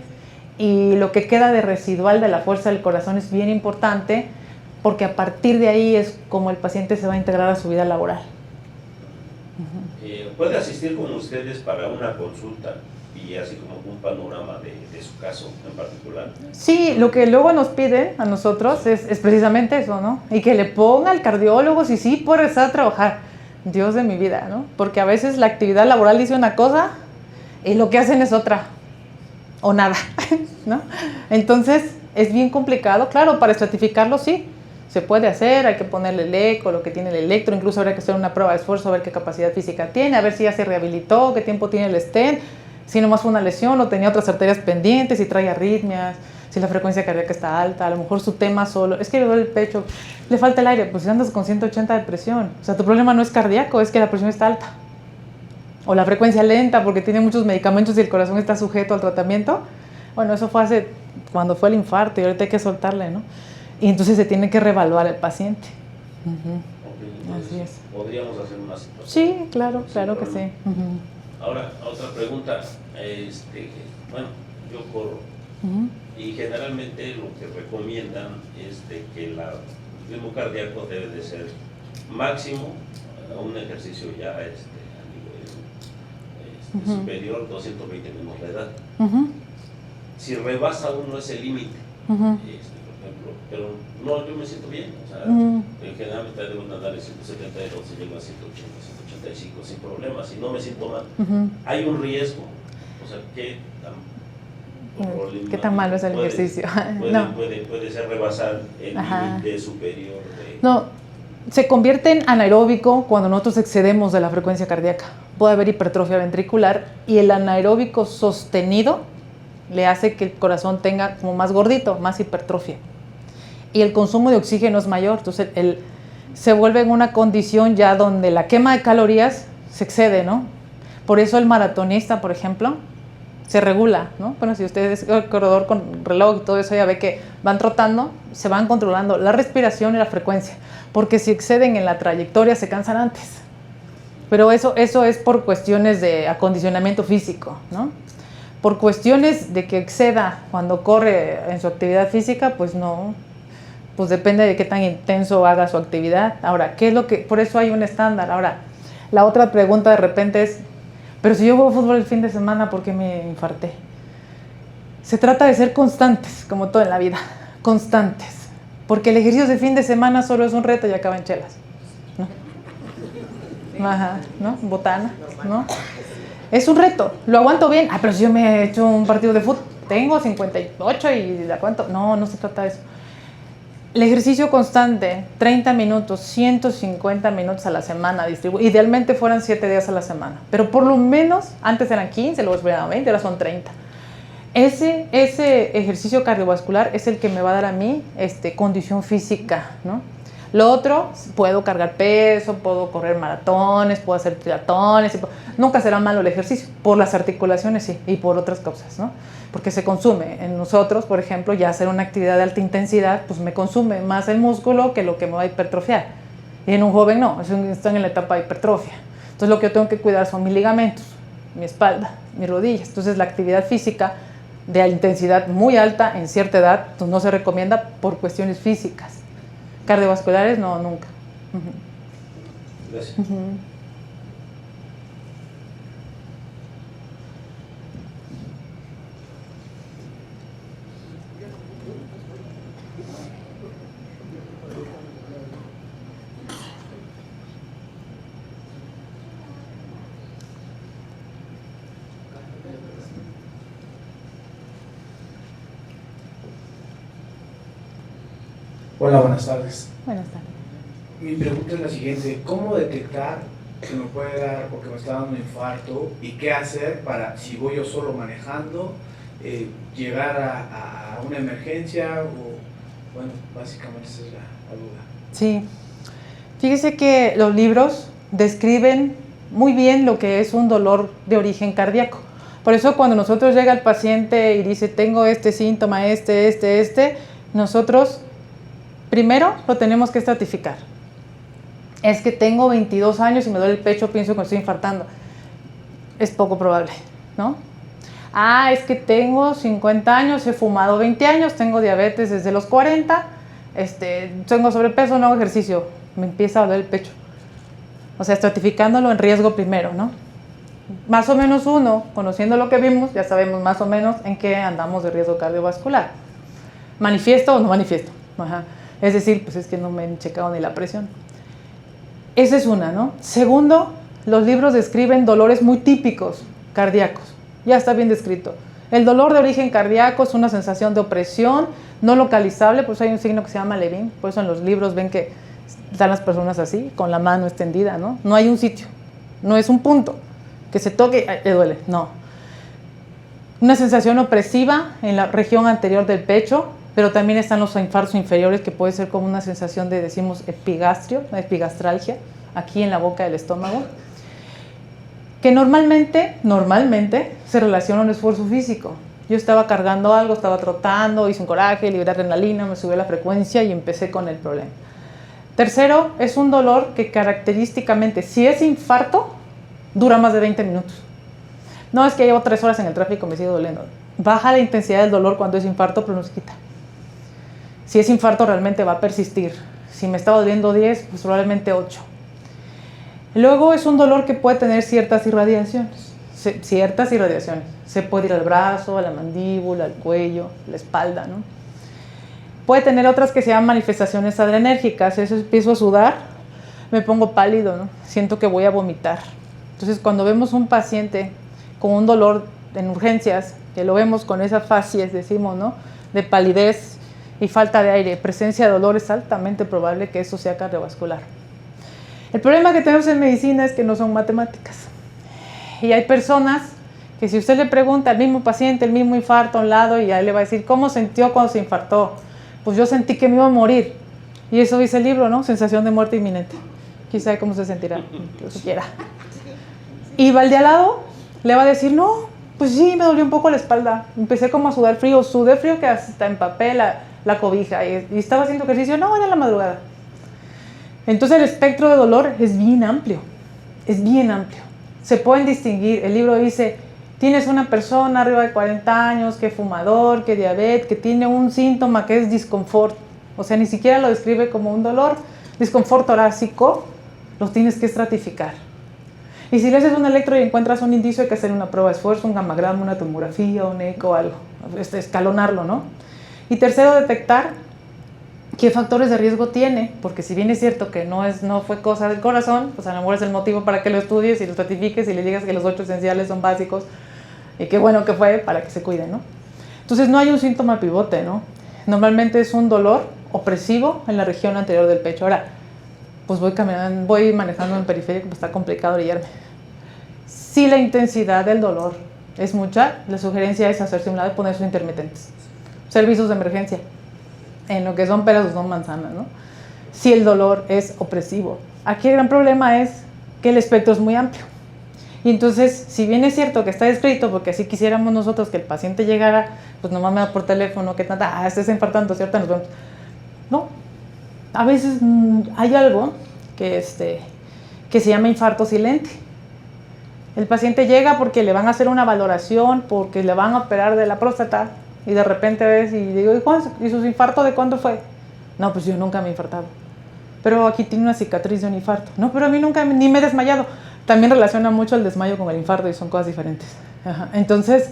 [SPEAKER 2] y lo que queda de residual de la fuerza del corazón es bien importante, porque a partir de ahí es como el paciente se va a integrar a su vida laboral.
[SPEAKER 4] ¿Puede asistir con ustedes para una consulta y así como un panorama de su caso en particular?
[SPEAKER 2] Sí, lo que luego nos piden a nosotros es precisamente eso, ¿no? Y que le ponga al cardiólogo si sí puede regresar a trabajar. Dios de mi vida, ¿no? Porque a veces la actividad laboral dice una cosa y lo que hacen es otra, o nada, ¿no? Entonces es bien complicado. Claro, para estratificarlo sí, se puede hacer, hay que ponerle el eco, lo que tiene el electro, incluso habría que hacer una prueba de esfuerzo, a ver qué capacidad física tiene, a ver si ya se rehabilitó, qué tiempo tiene el stent, si nomás fue una lesión o tenía otras arterias pendientes, si trae arritmias, si la frecuencia cardíaca está alta, a lo mejor su tema solo, es que le duele el pecho, le falta el aire, pues si andas con 180 de presión, o sea, tu problema no es cardíaco, es que la presión está alta. O la frecuencia lenta porque tiene muchos medicamentos y el corazón está sujeto al tratamiento. Bueno, eso fue cuando fue el infarto y ahorita hay que soltarle, ¿no? Y entonces se tiene que reevaluar el paciente.
[SPEAKER 4] Okay,
[SPEAKER 2] así es.
[SPEAKER 4] ¿Podríamos hacer una situación?
[SPEAKER 2] Sí, claro, claro que sí.
[SPEAKER 4] Ahora, otra pregunta. Bueno, yo corro y generalmente lo que recomiendan es de que el ritmo cardíaco debe de ser máximo a un ejercicio ya a nivel superior, 220 menos la edad. Si rebasa uno ese límite, por ejemplo, pero no, yo me siento bien, o sea, generalmente debo andar en 172, se llega a 180, 185 sin problemas y no me siento mal. Hay un riesgo, o sea,
[SPEAKER 2] ¿qué tan malo es el ejercicio?
[SPEAKER 4] Puede ser rebasar el límite superior de...
[SPEAKER 2] No, se convierte en anaeróbico cuando nosotros excedemos de la frecuencia cardíaca. Puede haber hipertrofia ventricular y el anaeróbico sostenido le hace que el corazón tenga como más gordito, más hipertrofia. Y el consumo de oxígeno es mayor, entonces se vuelve en una condición ya donde la quema de calorías se excede, ¿no? Por eso el maratonista, por ejemplo, se regula, ¿no? Bueno, si ustedes el corredor con reloj y todo eso ya ve que van trotando, se van controlando la respiración y la frecuencia, porque si exceden en la trayectoria se cansan antes. Pero eso es por cuestiones de acondicionamiento físico, ¿no? Por cuestiones de que exceda cuando corre en su actividad física, pues no, pues depende de qué tan intenso haga su actividad. Ahora, ¿qué es lo que? Por eso hay un estándar. Ahora, la otra pregunta de repente es, pero si yo juego fútbol el fin de semana, ¿por qué me infarté? Se trata de ser constantes, como todo en la vida, constantes. Porque el ejercicio de fin de semana solo es un reto y acaba en chelas, ¿no? Ajá, ¿no? Botana, ¿no? Es un reto, lo aguanto bien. Ah, pero si yo me he hecho un partido de fútbol, tengo 58 y ¿la cuánto? No, no se trata de eso. El ejercicio constante, 30 minutos, 150 minutos a la semana, idealmente fueran 7 días a la semana, pero por lo menos, antes eran 15, luego eran 20, ahora son 30. Ese ejercicio cardiovascular es el que me va a dar a mí condición física, ¿no? Lo otro, puedo cargar peso, puedo correr maratones, puedo hacer triatones, nunca será malo el ejercicio, por las articulaciones sí, y por otras cosas, ¿no? Porque se consume. En nosotros, por ejemplo, ya hacer una actividad de alta intensidad, pues me consume más el músculo que lo que me va a hipertrofiar. Y en un joven no, están en la etapa de hipertrofia. Entonces lo que yo tengo que cuidar son mis ligamentos, mi espalda, mis rodillas. Entonces la actividad física de intensidad muy alta en cierta edad, pues no se recomienda por cuestiones físicas. Cardiovasculares, no, nunca.
[SPEAKER 4] Gracias.
[SPEAKER 5] Hola, buenas tardes.
[SPEAKER 2] Buenas tardes.
[SPEAKER 5] Mi pregunta es la siguiente: ¿cómo detectar que me puede dar o que me está dando un infarto y qué hacer para, si voy yo solo manejando, llegar a una emergencia? O, bueno, básicamente esa es la duda.
[SPEAKER 2] Sí, fíjese que los libros describen muy bien lo que es un dolor de origen cardíaco. Por eso cuando nosotros llega el paciente y dice tengo este síntoma, nosotros primero lo tenemos que estratificar. Es que tengo 22 años y me duele el pecho, pienso que me estoy infartando. Es poco probable, ¿no? Ah, es que tengo 50 años, he fumado 20 años, tengo diabetes desde los 40, tengo sobrepeso, no hago ejercicio, me empieza a doler el pecho. O sea, estratificándolo en riesgo primero, ¿no? Más o menos uno, conociendo lo que vimos, ya sabemos más o menos en qué andamos de riesgo cardiovascular. ¿Manifiesto o no manifiesto? Ajá. Es decir, pues es que no me han checado ni la presión. Esa es una, ¿no? Segundo, los libros describen dolores muy típicos cardíacos. Ya está bien descrito. El dolor de origen cardíaco es una sensación de opresión no localizable, por eso hay un signo que se llama Levin, por eso en los libros ven que están las personas así, con la mano extendida, ¿no? No hay un sitio, no es un punto, que se toque y le duele, no. Una sensación opresiva en la región anterior del pecho, pero también están los infartos inferiores, que puede ser como una sensación de, decimos, epigastrio, una epigastralgia, aquí en la boca del estómago, que normalmente se relaciona a un esfuerzo físico. Yo estaba cargando algo, estaba trotando, hice un coraje, liberé adrenalina, me subió la frecuencia y empecé con el problema. Tercero, es un dolor que característicamente, si es infarto, dura más de 20 minutos. No es que llevo 3 horas en el tráfico y me sigue doliendo. Baja la intensidad del dolor cuando es infarto, pero no se quita. Si es infarto, realmente va a persistir. Si me estaba doliendo 10, pues probablemente 8. Luego es un dolor que puede tener ciertas irradiaciones. Se puede ir al brazo, a la mandíbula, al cuello, la espalda, ¿no? Puede tener otras que se llaman manifestaciones adrenérgicas. Eso, empiezo a sudar, me pongo pálido, ¿no? Siento que voy a vomitar. Entonces, cuando vemos un paciente con un dolor en urgencias, que lo vemos con esa facies, decimos, ¿no? De palidez y falta de aire, presencia de dolor, es altamente probable que eso sea cardiovascular. El problema que tenemos en medicina es que no son matemáticas. Y hay personas que si usted le pregunta al mismo paciente, el mismo infarto a un lado, y ahí le va a decir, ¿cómo sintió cuando se infartó? Pues yo sentí que me iba a morir. Y eso dice el libro, ¿no? Sensación de muerte inminente. Quizá cómo se sentirá, incluso quiera. Y va al de al lado, le va a decir, no, pues sí, me dolió un poco la espalda. Empecé como a sudar frío, sudé frío que hasta empapé la cobija. Y estaba haciendo ejercicio, no, era la madrugada. Entonces el espectro de dolor es bien amplio, Se pueden distinguir, el libro dice, tienes una persona arriba de 40 años, que fumador, que diabetes, que tiene un síntoma que es disconfort. O sea, ni siquiera lo describe como un dolor. Disconfort torácico, los tienes que estratificar. Y si le haces un electro y encuentras un indicio, hay que hacer una prueba de esfuerzo, un gammagrama, una tomografía, un eco, algo. Escalonarlo, ¿no? Y tercero, detectar qué factores de riesgo tiene, porque si bien es cierto que no fue cosa del corazón, pues a lo mejor es el motivo para que lo estudies y lo estratifiques y le digas que los 8 esenciales son básicos y qué bueno que fue para que se cuiden, ¿no? Entonces no hay un síntoma pivote, ¿no? Normalmente es un dolor opresivo en la región anterior del pecho. Ahora, pues voy manejando en periférico, pues está complicado orillarme. Si la intensidad del dolor es mucha, la sugerencia es hacerse un lado y poner sus intermitentes. Servicios de emergencia, en lo que son peras o son manzanas, ¿no? Si el dolor es opresivo. Aquí el gran problema es que el espectro es muy amplio. Y entonces, si bien es cierto que está descrito, porque así quisiéramos nosotros que el paciente llegara, pues nomás me da por teléfono, que tanta, estás infartando, ¿cierto? Nos vemos. No. A veces hay algo que se llama infarto silente. El paciente llega porque le van a hacer una valoración, porque le van a operar de la próstata, y de repente ves y digo, ¿y su infarto de cuándo fue? No, pues yo nunca me he infartado. Pero aquí tiene una cicatriz de un infarto. No, pero a mí nunca, ni me he desmayado. También relaciona mucho el desmayo con el infarto y son cosas diferentes. Ajá. Entonces,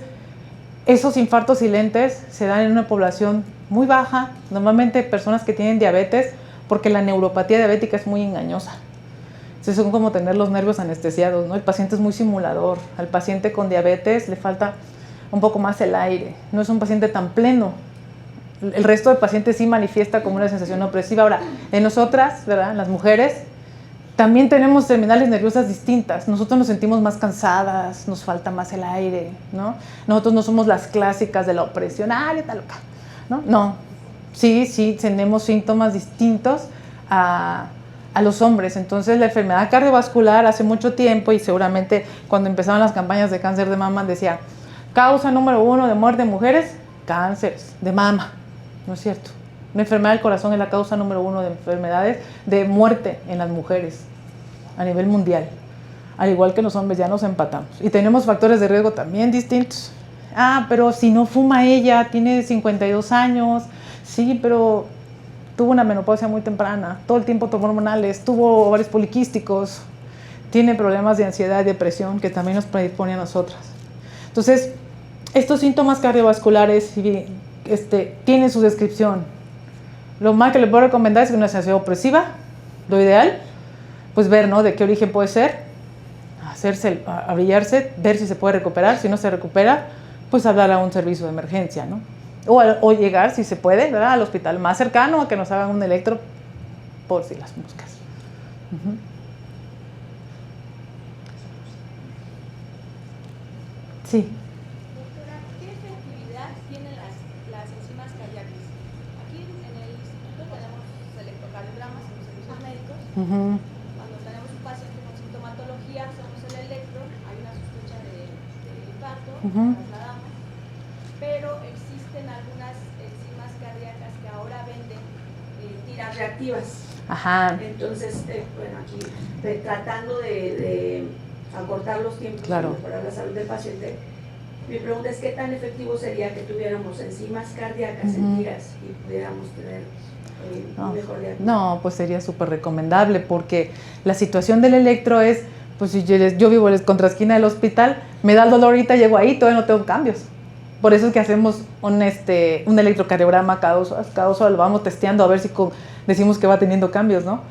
[SPEAKER 2] esos infartos silentes se dan en una población muy baja, normalmente personas que tienen diabetes, porque la neuropatía diabética es muy engañosa. Entonces, son como tener los nervios anestesiados, ¿no? El paciente es muy simulador. Al paciente con diabetes le falta un poco más el aire, no es un paciente tan pleno. El resto de pacientes sí manifiesta como una sensación opresiva. Ahora, en nosotras, ¿verdad? En las mujeres, también tenemos terminales nerviosas distintas. Nosotros nos sentimos más cansadas, nos falta más el aire, ¿no? Nosotros no somos las clásicas de la opresión, ya está loca, ¿no? No, sí tenemos síntomas distintos a los hombres. Entonces, la enfermedad cardiovascular hace mucho tiempo, y seguramente cuando empezaban las campañas de cáncer de mama, decía, causa número 1 de muerte en mujeres, cánceres de mama. No es cierto. La enfermedad del corazón es la causa número 1 de enfermedades de muerte en las mujeres a nivel mundial. Al igual que los hombres, ya nos empatamos. Y tenemos factores de riesgo también distintos. Pero si no fuma ella, tiene 52 años, sí, pero tuvo una menopausia muy temprana, todo el tiempo tomó hormonales, tuvo ovarios poliquísticos, tiene problemas de ansiedad y depresión que también nos predispone a nosotras. Entonces, estos síntomas cardiovasculares tienen su descripción. Lo más que le puedo recomendar es que una sensación opresiva, lo ideal, pues ver, ¿no?, de qué origen puede ser, abrillarse, ver si se puede recuperar. Si no se recupera, pues hablar a un servicio de emergencia, ¿no? O llegar, si se puede, ¿verdad?, al hospital más cercano a que nos hagan un electro por si las moscas. Sí.
[SPEAKER 6] Doctora, ¿qué efectividad tienen las enzimas cardíacas? Aquí en el instituto tenemos electrocardiogramas en los servicios médicos. Cuando tenemos un paciente con sintomatología, hacemos el electro, hay una sospecha de infarto, trasladamos, pero existen algunas enzimas cardíacas que ahora venden tiras reactivas. Entonces, bueno, aquí tratando de acortar los tiempos para mejorar la salud del paciente, mi pregunta es qué tan efectivo sería que tuviéramos enzimas cardíacas en tiras y pudiéramos tener un mejor diagnóstico.
[SPEAKER 2] No, pues sería súper recomendable, porque la situación del electro es, pues si yo vivo en la contraesquina del hospital, me da el dolor ahorita, llego ahí, todavía no tengo cambios. Por eso es que hacemos un electrocardiograma cada 2 horas, lo vamos testeando a ver si decimos que va teniendo cambios, ¿no?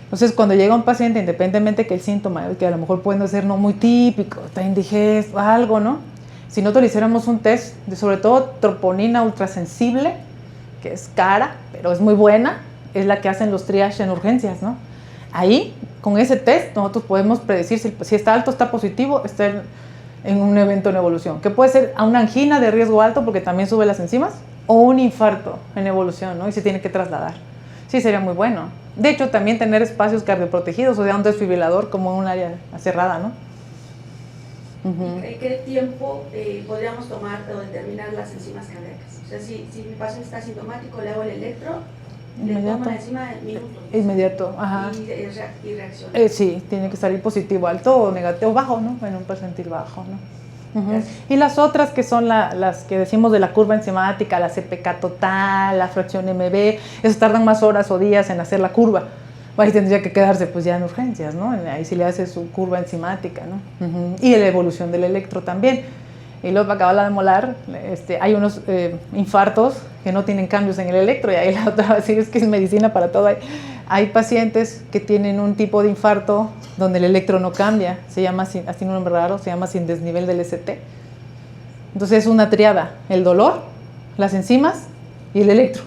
[SPEAKER 2] Entonces, cuando llega un paciente, independientemente que el síntoma, que a lo mejor puede ser no muy típico, está indigesto, algo, ¿no? Si nosotros le hiciéramos un test de, sobre todo, troponina ultrasensible, que es cara, pero es muy buena, es la que hacen los triage en urgencias, ¿no? Ahí, con ese test, nosotros podemos predecir si está alto, está positivo, está en un evento en evolución, que puede ser a una angina de riesgo alto, porque también sube las enzimas, o un infarto en evolución, ¿no? Y se tiene que trasladar. Sí, sería muy bueno. De hecho, también tener espacios cardioprotegidos, o sea, un desfibrilador como en un área cerrada, ¿no?
[SPEAKER 6] ¿En qué tiempo podríamos tomar o determinar las enzimas cardíacas? O sea, si mi paciente está sintomático, le hago el electro, le tomo la enzima en minutos.
[SPEAKER 2] Inmediato,
[SPEAKER 6] Y reacciona.
[SPEAKER 2] Sí, tiene que salir positivo, alto o negativo, bajo, ¿no? En un percentil bajo, ¿no? Y las otras que son las que decimos de la curva enzimática, la CPK total, la fracción MB, eso tardan más horas o días en hacer la curva. Ahí tendría que quedarse pues ya en urgencias, ¿no? Ahí sí le hace su curva enzimática, ¿no? Y la evolución del electro también. Y luego para acabarla de molar, hay unos infartos que no tienen cambios en el electro, y ahí la otra va a decir, es que es medicina para todo. Hay pacientes que tienen un tipo de infarto donde el electro no cambia, se llama, así un nombre raro, se llama sin desnivel del ST. Entonces es una triada, el dolor, las enzimas y el electro.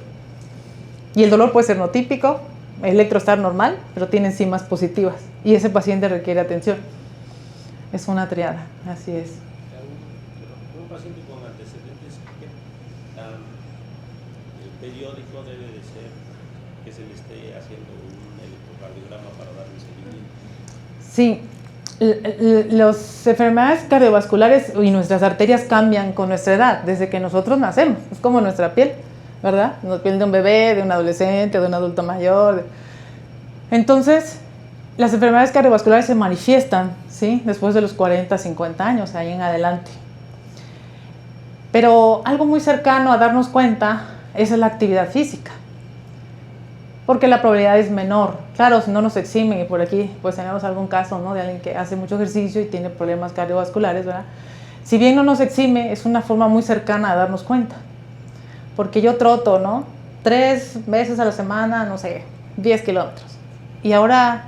[SPEAKER 2] Y el dolor puede ser no típico, el electro está normal, pero tiene enzimas positivas, y ese paciente requiere atención. Es una triada, así es.
[SPEAKER 4] Un paciente con antecedentes, el periódico debe de ser que se le esté haciendo un electrocardiograma para darle seguimiento.
[SPEAKER 2] Sí, las enfermedades cardiovasculares y nuestras arterias cambian con nuestra edad, desde que nosotros nacemos. Es como nuestra piel, ¿verdad? La piel de un bebé, de un adolescente, de un adulto mayor. Entonces, las enfermedades cardiovasculares se manifiestan, ¿sí?, después de los 40, 50 años, ahí en adelante. Pero algo muy cercano a darnos cuenta es la actividad física, porque la probabilidad es menor. Claro, si no nos eximen, y por aquí pues tenemos algún caso, ¿no?, de alguien que hace mucho ejercicio y tiene problemas cardiovasculares, ¿verdad? Si bien no nos exime, es una forma muy cercana a darnos cuenta, porque yo troto, ¿no?, 3 veces a la semana, no sé, 10 kilómetros, y ahora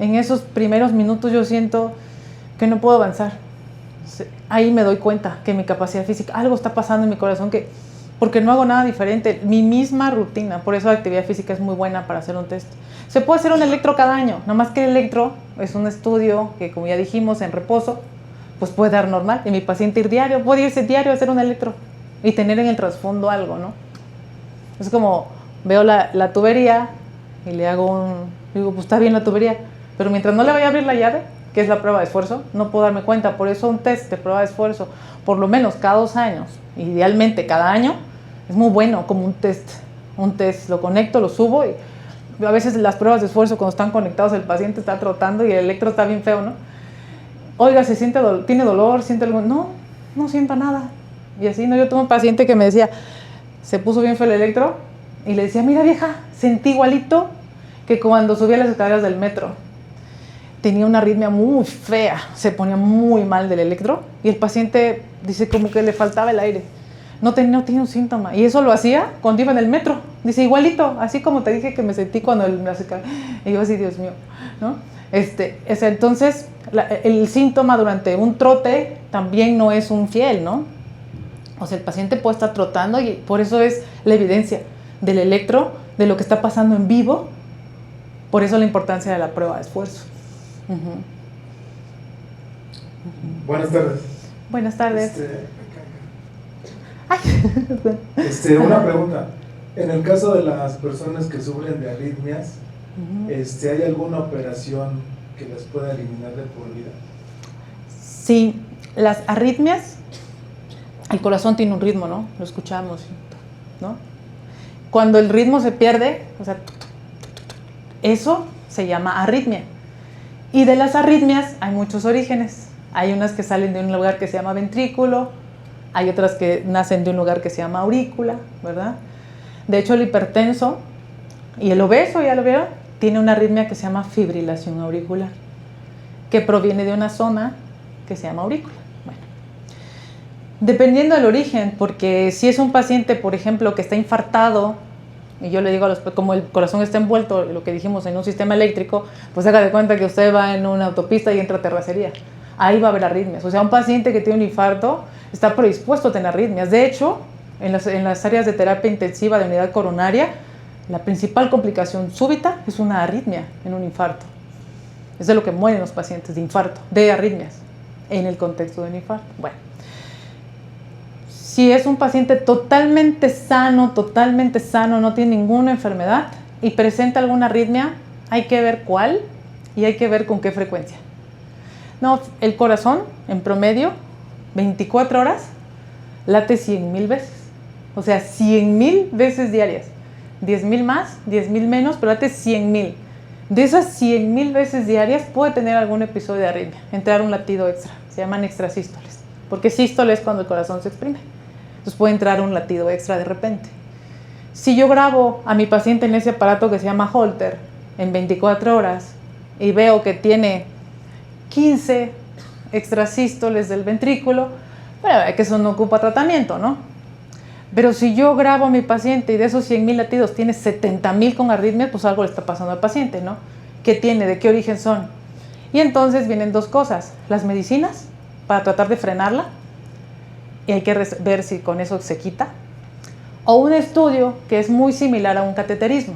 [SPEAKER 2] en esos primeros minutos yo siento que no puedo avanzar. Ahí me doy cuenta que mi capacidad física, algo está pasando en mi corazón que porque no hago nada diferente, mi misma rutina. Por eso la actividad física es muy buena para hacer un test. Se puede hacer un electro cada año, nada más que el electro es un estudio que, como ya dijimos, en reposo, pues puede dar normal. Y mi paciente ir diario, puede irse diario a hacer un electro y tener en el trasfondo algo, ¿no? Es como, veo la tubería y le hago digo, pues está bien la tubería, pero mientras no le vaya a abrir la llave, que es la prueba de esfuerzo, no puedo darme cuenta. Por eso un test de prueba de esfuerzo, por lo menos cada 2 años, idealmente cada año, es muy bueno como un test. Un test, lo conecto, lo subo y a veces las pruebas de esfuerzo cuando están conectados el paciente está trotando y el electro está bien feo, ¿no? Oiga, ¿tiene dolor? ¿Siente algo? No siento nada. Y así, ¿no? Yo tuve un paciente que me decía, se puso bien feo el electro y le decía, mira vieja, sentí igualito que cuando subía las escaleras del metro. Tenía una arritmia muy fea, se ponía muy mal del electro y el paciente dice como que le faltaba el aire. No tenía un síntoma y eso lo hacía cuando iba en el metro. Dice, igualito, así como te dije que me sentí cuando y yo así, Dios mío, ¿no? Entonces, el síntoma durante un trote también no es un fiel, ¿no? O sea, el paciente puede estar trotando y por eso es la evidencia del electro, de lo que está pasando en vivo. Por eso la importancia de la prueba de esfuerzo.
[SPEAKER 7] Buenas tardes.
[SPEAKER 2] Buenas tardes.
[SPEAKER 7] Una pregunta. En el caso de las personas que sufren de arritmias, ¿hay alguna operación que las pueda eliminar de por vida?
[SPEAKER 2] Sí, las arritmias, el corazón tiene un ritmo, ¿no? Lo escuchamos, ¿no? Cuando el ritmo se pierde, o sea, eso se llama arritmia. Y de las arritmias hay muchos orígenes. Hay unas que salen de un lugar que se llama ventrículo, hay otras que nacen de un lugar que se llama aurícula, ¿verdad? De hecho, el hipertenso y el obeso, ya lo vieron, tiene una arritmia que se llama fibrilación auricular, que proviene de una zona que se llama aurícula. Bueno, dependiendo del origen, porque si es un paciente, por ejemplo, que está infartado, y yo le digo como el corazón está envuelto, lo que dijimos, en un sistema eléctrico, pues haga de cuenta que usted va en una autopista y entra a terracería. Ahí va a haber arritmias. O sea, un paciente que tiene un infarto está predispuesto a tener arritmias. De hecho, en las áreas de terapia intensiva de unidad coronaria, la principal complicación súbita es una arritmia en un infarto. Es de lo que mueren los pacientes de infarto, de arritmias, en el contexto de un infarto. Bueno, si es un paciente totalmente sano, no tiene ninguna enfermedad y presenta alguna arritmia, hay que ver cuál y hay que ver con qué frecuencia. No, el corazón, en promedio, 24 horas, late 100,000 veces. O sea, 100,000 veces diarias. 10,000 más, 10,000 menos, pero late 100,000. De esas 100,000 veces diarias puede tener algún episodio de arritmia, entrar un latido extra. Se llaman extrasístoles. Porque sístole es cuando el corazón se exprime. Entonces puede entrar un latido extra de repente. Si yo grabo a mi paciente en ese aparato que se llama Holter en 24 horas y veo que tiene 15 extrasístoles del ventrículo, bueno, que eso no ocupa tratamiento, ¿no? Pero si yo grabo a mi paciente y de esos 100,000 latidos tiene 70,000 con arritmia, pues algo le está pasando al paciente, ¿no? ¿Qué tiene? ¿De qué origen son? Y entonces vienen dos cosas: las medicinas para tratar de frenarla, y hay que ver si con eso se quita, o un estudio que es muy similar a un cateterismo,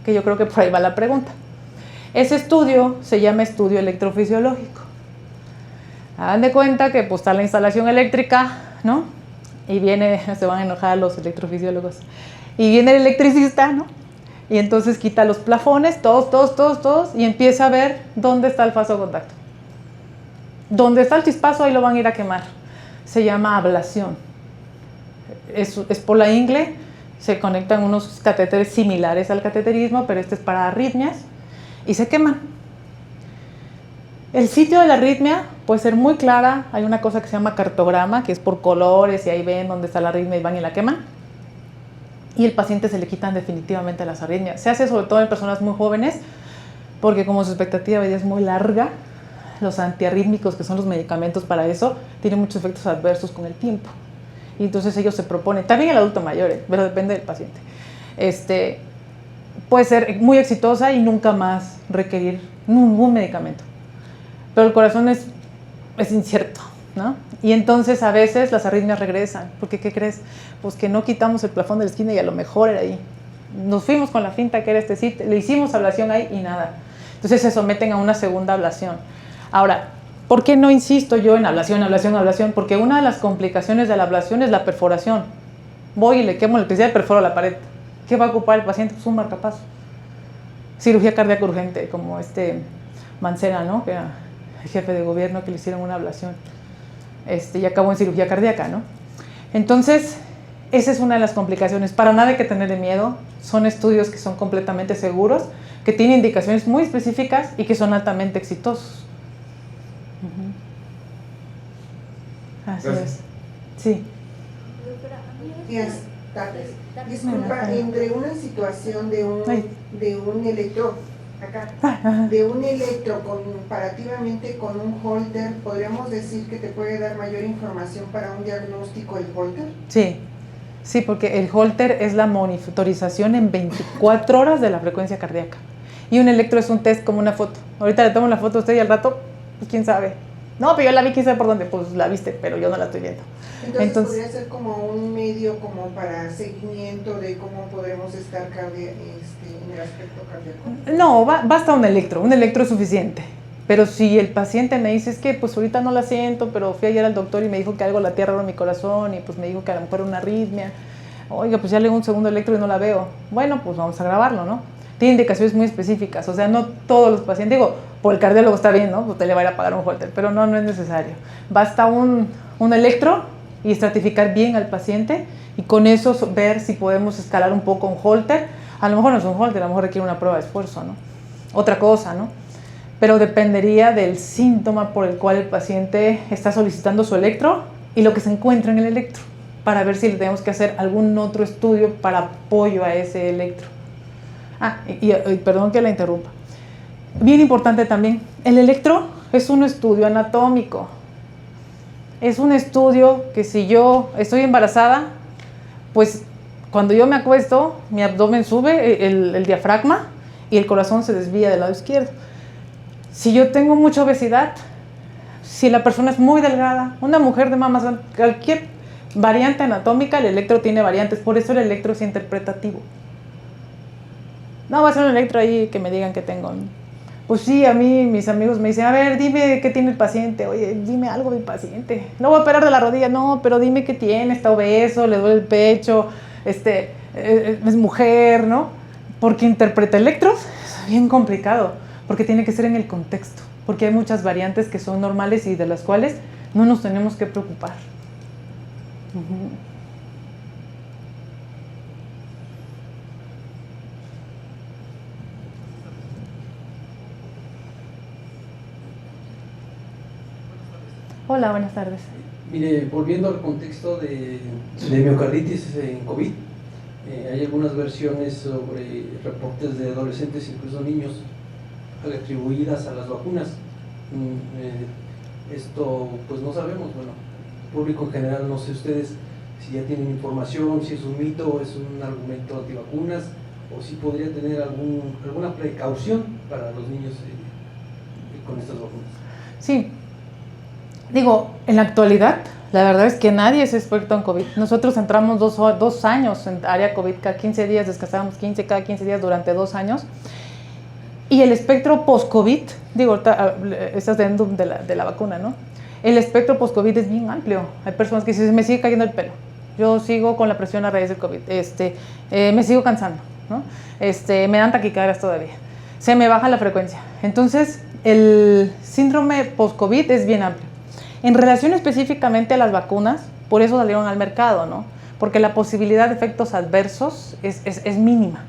[SPEAKER 2] que yo creo que por ahí va la pregunta. Ese estudio se llama estudio electrofisiológico. Hagan de cuenta que pues está la instalación eléctrica, ¿no? Y se van a enojar los electrofisiólogos, y viene el electricista, ¿no? Y entonces quita los plafones, todos, y empieza a ver dónde está el faso de contacto. Donde está el chispazo, ahí lo van a ir a quemar. Se llama ablación. Es por la ingle, se conectan unos catéteres similares al cateterismo, pero este es para arritmias, y se queman. El sitio de la arritmia puede ser muy clara. Hay una cosa que se llama cartograma, que es por colores, y ahí ven dónde está la arritmia y van y la queman. Y el paciente se le quitan definitivamente las arritmias. Se hace sobre todo en personas muy jóvenes, porque como su expectativa de vida es muy larga, los antiarrítmicos, que son los medicamentos para eso, tienen muchos efectos adversos con el tiempo. Y entonces ellos se proponen, también el adulto mayor, pero depende del paciente, puede ser muy exitosa y nunca más requerir ningún medicamento. Pero el corazón es incierto, ¿no? Y entonces a veces las arritmias regresan, porque ¿qué crees? Pues que no quitamos el plafón de la esquina y a lo mejor era ahí. Nos fuimos con la finta que era este sitio, le hicimos ablación ahí y nada. Entonces se someten a una segunda ablación. Ahora, ¿por qué no insisto yo en ablación? Porque una de las complicaciones de la ablación es la perforación. Voy y le quemo electricidad y perforo la pared. ¿Qué va a ocupar el paciente? Pues un marcapaso. Cirugía cardíaca urgente, como Mancera, ¿no? Que era el jefe de gobierno, que le hicieron una ablación. Y acabó en cirugía cardíaca, ¿no? Entonces, esa es una de las complicaciones. Para nada hay que tenerle miedo. Son estudios que son completamente seguros, que tienen indicaciones muy específicas y que son altamente exitosos. Así
[SPEAKER 5] Gracias.
[SPEAKER 2] es. Sí.
[SPEAKER 3] Buenas tardes. Disculpa, entre una situación de un electro, de un electro comparativamente con un holter, ¿podríamos decir que te puede dar mayor información para un diagnóstico el holter?
[SPEAKER 2] Sí. Sí, porque el holter es la monitorización en 24 horas de la frecuencia cardíaca. Y un electro es un test como una foto. Ahorita le tomo la foto a usted y al rato, pues quién sabe. No, pero yo la vi, quién sabe por dónde. Pues la viste, pero yo no la estoy viendo.
[SPEAKER 3] Entonces podría ser como un medio como para seguimiento de cómo podemos estar en el aspecto cardíaco.
[SPEAKER 2] No, basta un electro es suficiente. Pero si el paciente me dice, es que pues ahorita no la siento, pero fui ayer al doctor y me dijo que algo latía raro en mi corazón y pues me dijo que a lo mejor era una arritmia. Oiga, pues ya le hago un segundo electro y no la veo. Bueno, pues vamos a grabarlo, ¿no? Tiene indicaciones muy específicas, o sea, no todos los pacientes, digo, por el cardiólogo está bien, ¿no? Usted le va a ir a pagar un holter, pero no es necesario. Basta un electro y estratificar bien al paciente y con eso ver si podemos escalar un poco un holter. A lo mejor no es un holter, a lo mejor requiere una prueba de esfuerzo, ¿no? Otra cosa, ¿no? Pero dependería del síntoma por el cual el paciente está solicitando su electro y lo que se encuentra en el electro, para ver si le tenemos que hacer algún otro estudio para apoyo a ese electro. Y perdón que la interrumpa. Bien importante también, el electro es un estudio anatómico. Es un estudio que si yo estoy embarazada, pues cuando yo me acuesto, mi abdomen sube, el diafragma, y el corazón se desvía del lado izquierdo. Si yo tengo mucha obesidad, si la persona es muy delgada, una mujer de mamas, cualquier variante anatómica, el electro tiene variantes, por eso el electro es interpretativo. No va a ser un electro ahí que me digan que tengo. Pues sí, a mí mis amigos me dicen, a ver, dime qué tiene el paciente, oye, dime algo del paciente. No voy a operar de la rodilla, no, pero dime qué tiene, está obeso, le duele el pecho, es mujer, ¿no? Porque interpreta electros es bien complicado, porque tiene que ser en el contexto, porque hay muchas variantes que son normales y de las cuales no nos tenemos que preocupar. Hola, buenas tardes.
[SPEAKER 8] Mire, volviendo al contexto de miocarditis en COVID, hay algunas versiones sobre reportes de adolescentes, incluso niños, atribuidas a las vacunas. Esto pues no sabemos, bueno, el público en general, no sé ustedes si ya tienen información, si es un mito o es un argumento antivacunas, o si podría tener alguna precaución para los niños con estas vacunas.
[SPEAKER 2] Sí. Digo, en la actualidad, la verdad es que nadie es experto en COVID. Nosotros entramos 2 años en área COVID, cada 15 días, descansábamos cada 15 días durante 2 años. Y el espectro post-COVID, digo, estás dentro de la vacuna, ¿no? El espectro post-COVID es bien amplio. Hay personas que dicen, me sigue cayendo el pelo, yo sigo con la presión a raíz del COVID, me sigo cansando, ¿no? Me dan taquicardias todavía, se me baja la frecuencia. Entonces, el síndrome post-COVID es bien amplio. En relación específicamente a las vacunas, por eso salieron al mercado, ¿no? Porque la posibilidad de efectos adversos es mínima.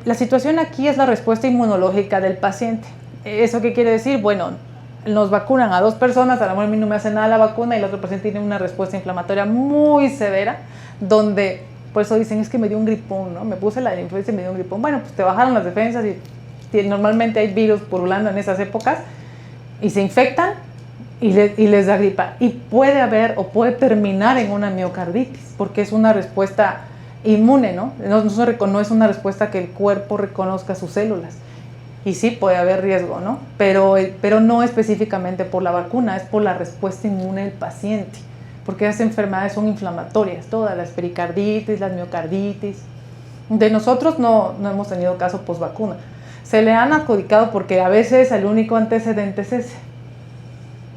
[SPEAKER 2] La situación aquí es la respuesta inmunológica del paciente. ¿Eso qué quiere decir? Bueno, nos vacunan a 2 personas, a lo mejor a mí no me hace nada la vacuna y el otro paciente tiene una respuesta inflamatoria muy severa, donde, por eso dicen, es que me dio un gripón, ¿no? Me puse la influenza y me dio un gripón. Bueno, pues te bajaron las defensas y normalmente hay virus pululando en esas épocas y se infectan y les da gripa. Y puede haber o puede terminar en una miocarditis, porque es una respuesta inmune, ¿no? No es una respuesta que el cuerpo reconozca sus células. Y sí puede haber riesgo, ¿no? Pero no específicamente por la vacuna, es por la respuesta inmune del paciente, porque esas enfermedades son inflamatorias, todas, las pericarditis, las miocarditis. De nosotros no hemos tenido caso post-vacuna. Se le han adjudicado porque a veces el único antecedente es ese.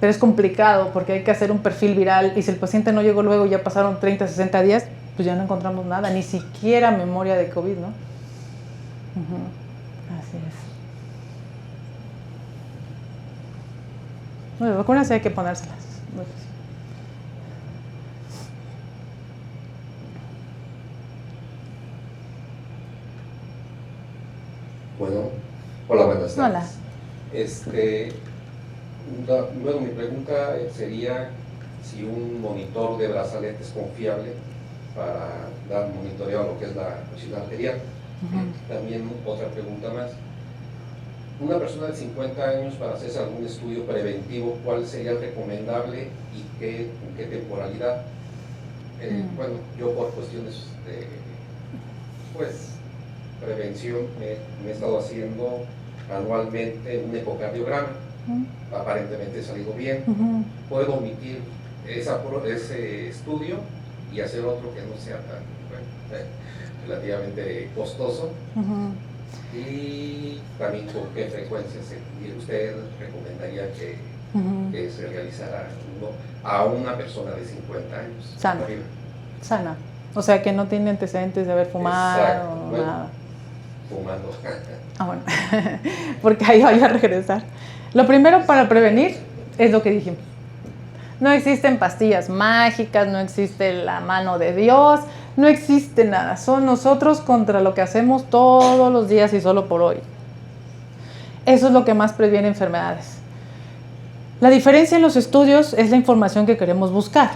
[SPEAKER 2] Pero es complicado porque hay que hacer un perfil viral y si el paciente no llegó luego y ya pasaron 30, 60 días, pues ya no encontramos nada, ni siquiera memoria de COVID, ¿no? Así es. Bueno, las vacunas sí hay que ponérselas.
[SPEAKER 9] Bueno, hola, buenas tardes.
[SPEAKER 2] Hola.
[SPEAKER 9] Bueno, mi pregunta sería si un monitor de brazalete es confiable para dar monitoreo a lo que es la presión arterial. También otra pregunta más. Una persona de 50 años para hacerse algún estudio preventivo, ¿cuál sería el recomendable y en qué temporalidad? Bueno, yo por cuestiones de prevención me he estado haciendo anualmente un ecocardiograma. Aparentemente he salido bien. Puedo omitir ese estudio y hacer otro que no sea tan relativamente costoso. Y también con qué frecuencia usted recomendaría que se realizara a una persona de 50 años.
[SPEAKER 2] Sana. O sea, que no tiene antecedentes de haber fumado.
[SPEAKER 9] Exacto.
[SPEAKER 2] O
[SPEAKER 9] bueno,
[SPEAKER 2] nada.
[SPEAKER 9] Fumando.
[SPEAKER 2] Bueno, porque ahí voy a regresar. Lo primero para prevenir es lo que dijimos. No existen pastillas mágicas, no existe la mano de Dios, no existe nada. Son nosotros contra lo que hacemos todos los días y solo por hoy. Eso es lo que más previene enfermedades. La diferencia en los estudios es la información que queremos buscar.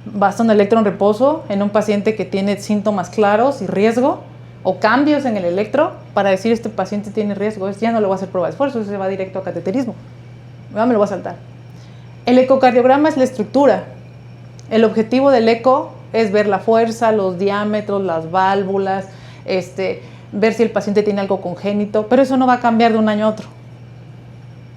[SPEAKER 2] Basta un electro en reposo en un paciente que tiene síntomas claros y riesgo, o cambios en el electro para decir este paciente tiene riesgo, ya no le voy a hacer prueba de esfuerzo, se va directo a cateterismo, ya me lo voy a saltar. El ecocardiograma es la estructura. El objetivo del eco es ver la fuerza, los diámetros, las válvulas, ver si el paciente tiene algo congénito, pero eso no va a cambiar de un año a otro.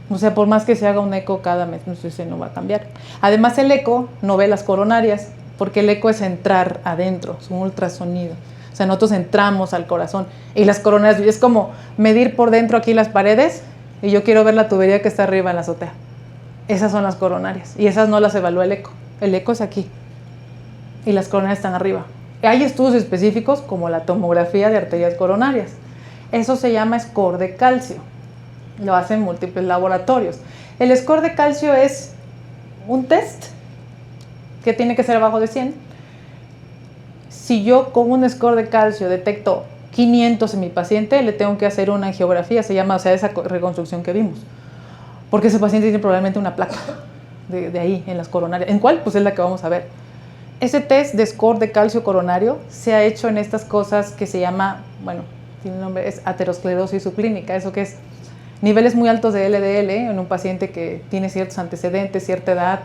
[SPEAKER 2] O sea, por más que se haga un eco cada mes, no va a cambiar. Además, el eco no ve las coronarias, porque el eco es entrar adentro, es un ultrasonido. O sea, nosotros entramos al corazón y las coronarias, es como medir por dentro aquí las paredes y yo quiero ver la tubería que está arriba en la azotea. Esas son las coronarias y esas no las evalúa el eco. El eco es aquí y las coronarias están arriba. Hay estudios específicos como la tomografía de arterias coronarias. Eso se llama score de calcio. Lo hacen múltiples laboratorios. El score de calcio es un test que tiene que ser abajo de 100. Si yo con un score de calcio detecto 500 en mi paciente, le tengo que hacer una angiografía, se llama, o sea, esa reconstrucción que vimos. Porque ese paciente tiene probablemente una placa de ahí, en las coronarias. ¿En cuál? Pues es la que vamos a ver. Ese test de score de calcio coronario se ha hecho en estas cosas que se llama, bueno, tiene un nombre, es aterosclerosis subclínica, eso que es niveles muy altos de LDL en un paciente que tiene ciertos antecedentes, cierta edad,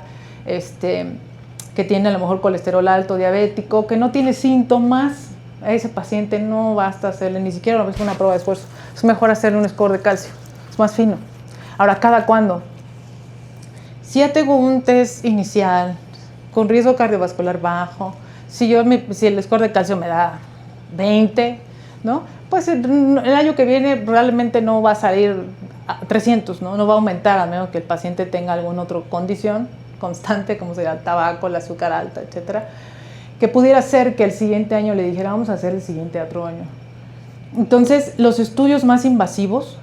[SPEAKER 2] que tiene a lo mejor colesterol alto, diabético, que no tiene síntomas. A ese paciente no basta hacerle ni siquiera una prueba de esfuerzo. Es mejor hacerle un score de calcio, es más fino. Ahora, ¿cada cuándo? Si ya tengo un test inicial con riesgo cardiovascular bajo, si el score de calcio me da 20, ¿no? Pues el año que viene realmente no va a salir a 300, ¿no? No va a aumentar a menos que el paciente tenga alguna otra condición constante, como sería el tabaco, el azúcar alta, etcétera, que pudiera ser que el siguiente año le dijera vamos a hacer el siguiente otro año. Entonces, los estudios más invasivos,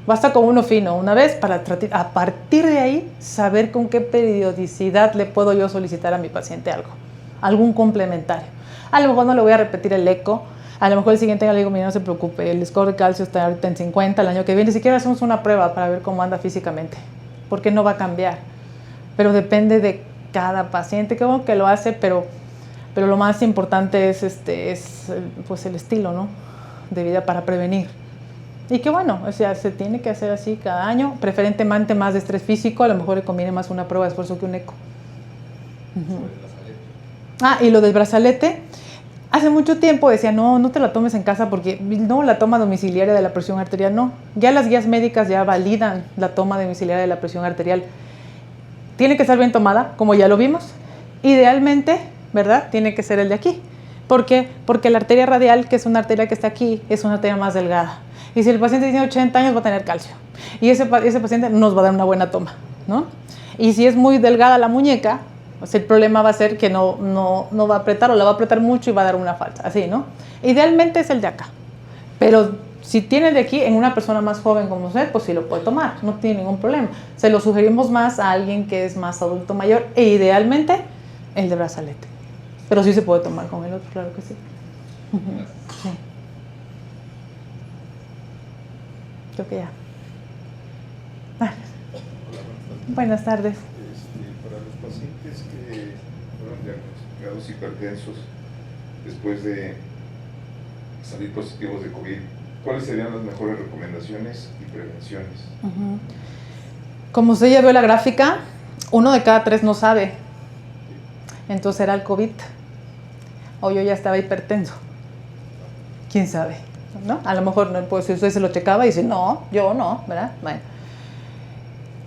[SPEAKER 2] basta con uno fino una vez para a partir de ahí saber con qué periodicidad le puedo yo solicitar a mi paciente algún complementario. A lo mejor no le voy a repetir el eco, a lo mejor el siguiente año le digo, mira, no se preocupe, el score de calcio está ahorita en 50, el año que viene, ni siquiera hacemos una prueba para ver cómo anda físicamente, porque no va a cambiar. Pero depende de cada paciente, que bueno que lo hace, pero lo más importante es pues el estilo, ¿no?, de vida para prevenir. Y que bueno, o sea, se tiene que hacer así cada año, preferentemente más de estrés físico, a lo mejor le conviene más una prueba de esfuerzo que un eco. Y lo del brazalete, Hace mucho tiempo decía, no te la tomes en casa porque no, la toma domiciliaria de la presión arterial no. Ya las guías médicas ya validan la toma domiciliaria de la presión arterial. Tiene que estar bien tomada, como ya lo vimos. Idealmente, ¿verdad? Tiene que ser el de aquí. ¿Por qué? Porque la arteria radial, que es una arteria que está aquí, es una arteria más delgada. Y si el paciente tiene 80 años va a tener calcio. Y ese paciente nos va a dar una buena toma, ¿no? Y si es muy delgada la muñeca, pues el problema va a ser que no va a apretar o la va a apretar mucho y va a dar una falsa, así, ¿no? Idealmente es el de acá. Pero si tiene el de aquí en una persona más joven como usted, pues sí lo puede tomar, no tiene ningún problema. Se lo sugerimos más a alguien que es más adulto mayor e idealmente el de brazalete. Pero sí se puede tomar con el otro, claro que sí. Sí. Creo que ya. Buenas tardes.
[SPEAKER 10] Para los pacientes que fueron diagnosticados hipertensos después de salir positivos de COVID, ¿cuáles serían las mejores recomendaciones y prevenciones?
[SPEAKER 2] Como usted ya vio la gráfica, 1 de cada 3 no sabe. Entonces era el COVID. O yo ya estaba hipertenso. ¿Quién sabe? ¿No? A lo mejor no, pues, si usted se lo checaba y dice, no, yo no, ¿verdad? Bueno.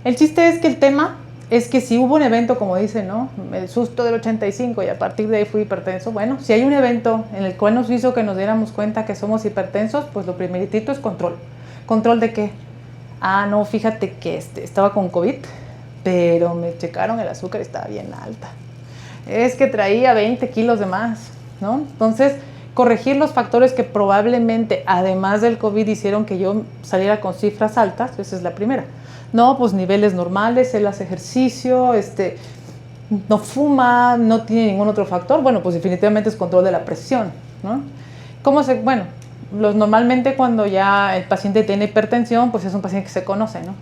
[SPEAKER 2] El chiste es que el tema es que si hubo un evento, como dice, ¿no? El susto del 85 y a partir de ahí fui hipertenso. Bueno, si hay un evento en el cual nos hizo que nos diéramos cuenta que somos hipertensos, pues lo primeritito es control. ¿Control de qué? Ah, no, fíjate que estaba con COVID, pero me checaron el azúcar y estaba bien alta. Es que traía 20 kilos de más, ¿no? Entonces, corregir los factores que probablemente, además del COVID, hicieron que yo saliera con cifras altas, esa es la primera. No, pues niveles normales, él hace ejercicio, no fuma, no tiene ningún otro factor. Bueno, pues definitivamente es control de la presión, ¿no? Bueno, normalmente cuando ya el paciente tiene hipertensión, pues es un paciente que se conoce, ¿no?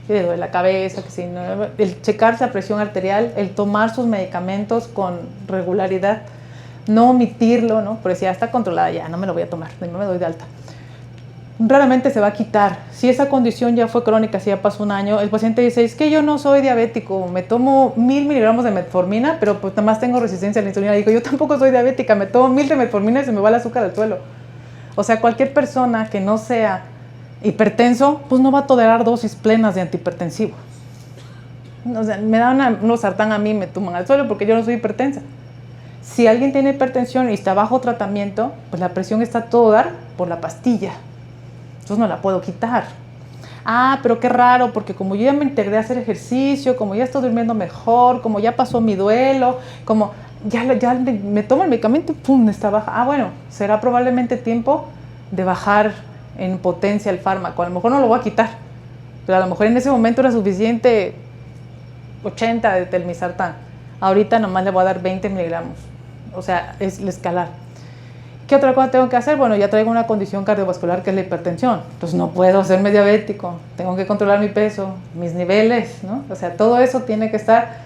[SPEAKER 2] Que le duele la cabeza, que si no, el checarse la presión arterial, el tomar sus medicamentos con regularidad, no omitirlo, ¿no? Porque si ya está controlada, ya no me lo voy a tomar, no me doy de alta. Raramente se va a quitar. Si esa condición ya fue crónica, si ya pasó un año, el paciente dice, es que yo no soy diabético, me tomo 1000 miligramos de metformina, pero pues nada más tengo resistencia a la insulina. Digo, yo tampoco soy diabética, me tomo 1000 de metformina y se me va el azúcar al suelo. O sea, cualquier persona que no sea hipertenso, pues no va a tolerar dosis plenas de antihipertensivo. O sea, me dan unos sartán a mí, me tumban al suelo porque yo no soy hipertensa. Si alguien tiene hipertensión y está bajo tratamiento, pues la presión está a todo dar por la pastilla. Entonces no la puedo quitar. Ah, pero qué raro, porque como yo ya me integré a hacer ejercicio, como ya estoy durmiendo mejor, como ya pasó mi duelo, como ya me tomo el medicamento y ¡pum!, está baja. Ah, bueno, será probablemente tiempo de bajar en potencia el fármaco. A lo mejor no lo voy a quitar, pero a lo mejor en ese momento era suficiente 80 de telmisartán. Ahorita nomás le voy a dar 20 miligramos. O sea, es el escalar. ¿Qué otra cosa tengo que hacer? Bueno, ya traigo una condición cardiovascular que es la hipertensión. Entonces no puedo hacerme diabético. Tengo que controlar mi peso, mis niveles, ¿no? O sea, todo eso tiene que estar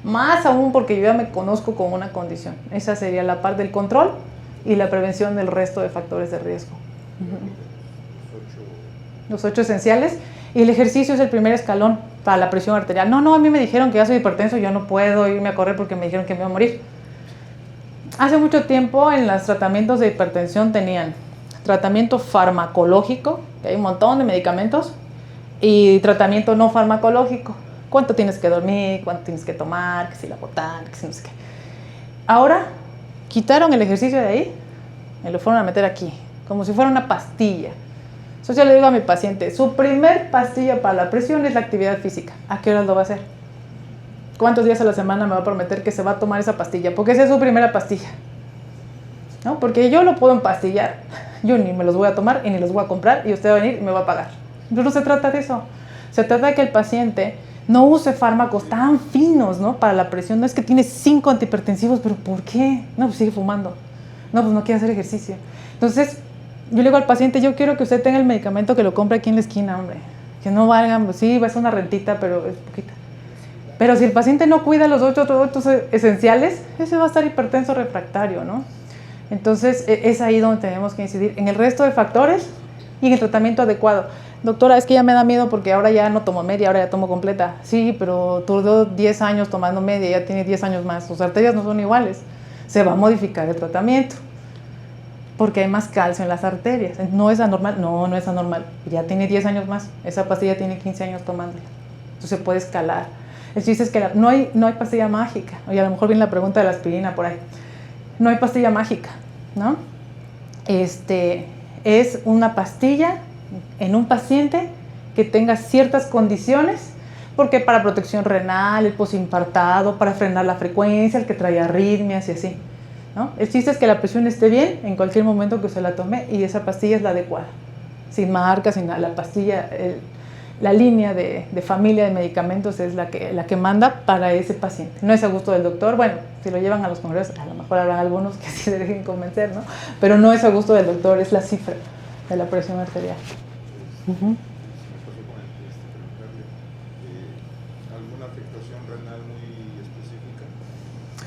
[SPEAKER 2] más aún porque yo ya me conozco con una condición. Esa sería la parte del control y la prevención del resto de factores de riesgo. Los 8 esenciales. Y el ejercicio es el primer escalón para la presión arterial. No, a mí me dijeron que ya soy hipertenso, yo no puedo irme a correr porque me dijeron que me iba a morir. Hace mucho tiempo en los tratamientos de hipertensión tenían tratamiento farmacológico, que hay un montón de medicamentos, y tratamiento no farmacológico. ¿Cuánto tienes que dormir? ¿Cuánto tienes que tomar? Que si la botana, que si no sé qué. Ahora quitaron el ejercicio de ahí y lo fueron a meter aquí, como si fuera una pastilla. Entonces yo le digo a mi paciente, su primer pastilla para la presión es la actividad física. ¿A qué horas lo va a hacer? ¿Cuántos días a la semana me va a prometer que se va a tomar esa pastilla? Porque esa es su primera pastilla, ¿no? Porque yo lo puedo empastillar, yo ni me los voy a tomar y ni los voy a comprar y usted va a venir y me va a pagar. Pero no se trata de eso. Se trata de que el paciente no use fármacos tan finos, ¿no? Para la presión. No es que tiene 5 antihipertensivos, pero ¿por qué? No, pues sigue fumando. No, pues no quiere hacer ejercicio. Entonces, yo le digo al paciente, yo quiero que usted tenga el medicamento que lo compre aquí en la esquina, hombre. Que no valgan, pues sí, va a ser una rentita, pero es poquita. Pero si el paciente no cuida los 8 esenciales, ese va a estar hipertenso refractario, ¿no? Entonces, es ahí donde tenemos que incidir, en el resto de factores y en el tratamiento adecuado. Doctora, es que ya me da miedo porque ahora ya no tomo media, ahora ya tomo completa. Sí, pero tardó 10 años tomando media, ya tiene 10 años más. Sus arterias no son iguales. Se va a modificar el tratamiento. porque hay más calcio en las arterias. ¿No es anormal? No, no es anormal. Ya tiene 10 años más. Esa pastilla tiene 15 años tomándola. Entonces puede escalar. El chiste es que no hay pastilla mágica. Oye, a lo mejor viene la pregunta de la aspirina por ahí. No hay pastilla mágica, ¿no? Es una pastilla en un paciente que tenga ciertas condiciones, porque para protección renal, el posinfartado, para frenar la frecuencia, el que trae arritmias y así, ¿no? El chiste es que la presión esté bien en cualquier momento que se la tome y esa pastilla es la adecuada. Sin marcas, sin nada. La pastilla, la línea de familia de medicamentos es la que manda para ese paciente. No es a gusto del doctor. Bueno, si lo llevan a los congresos, a lo mejor habrá algunos que sí se dejen convencer, ¿no? Pero no es a gusto del doctor, es la cifra de la presión arterial.
[SPEAKER 10] ¿Alguna afectación renal muy específica?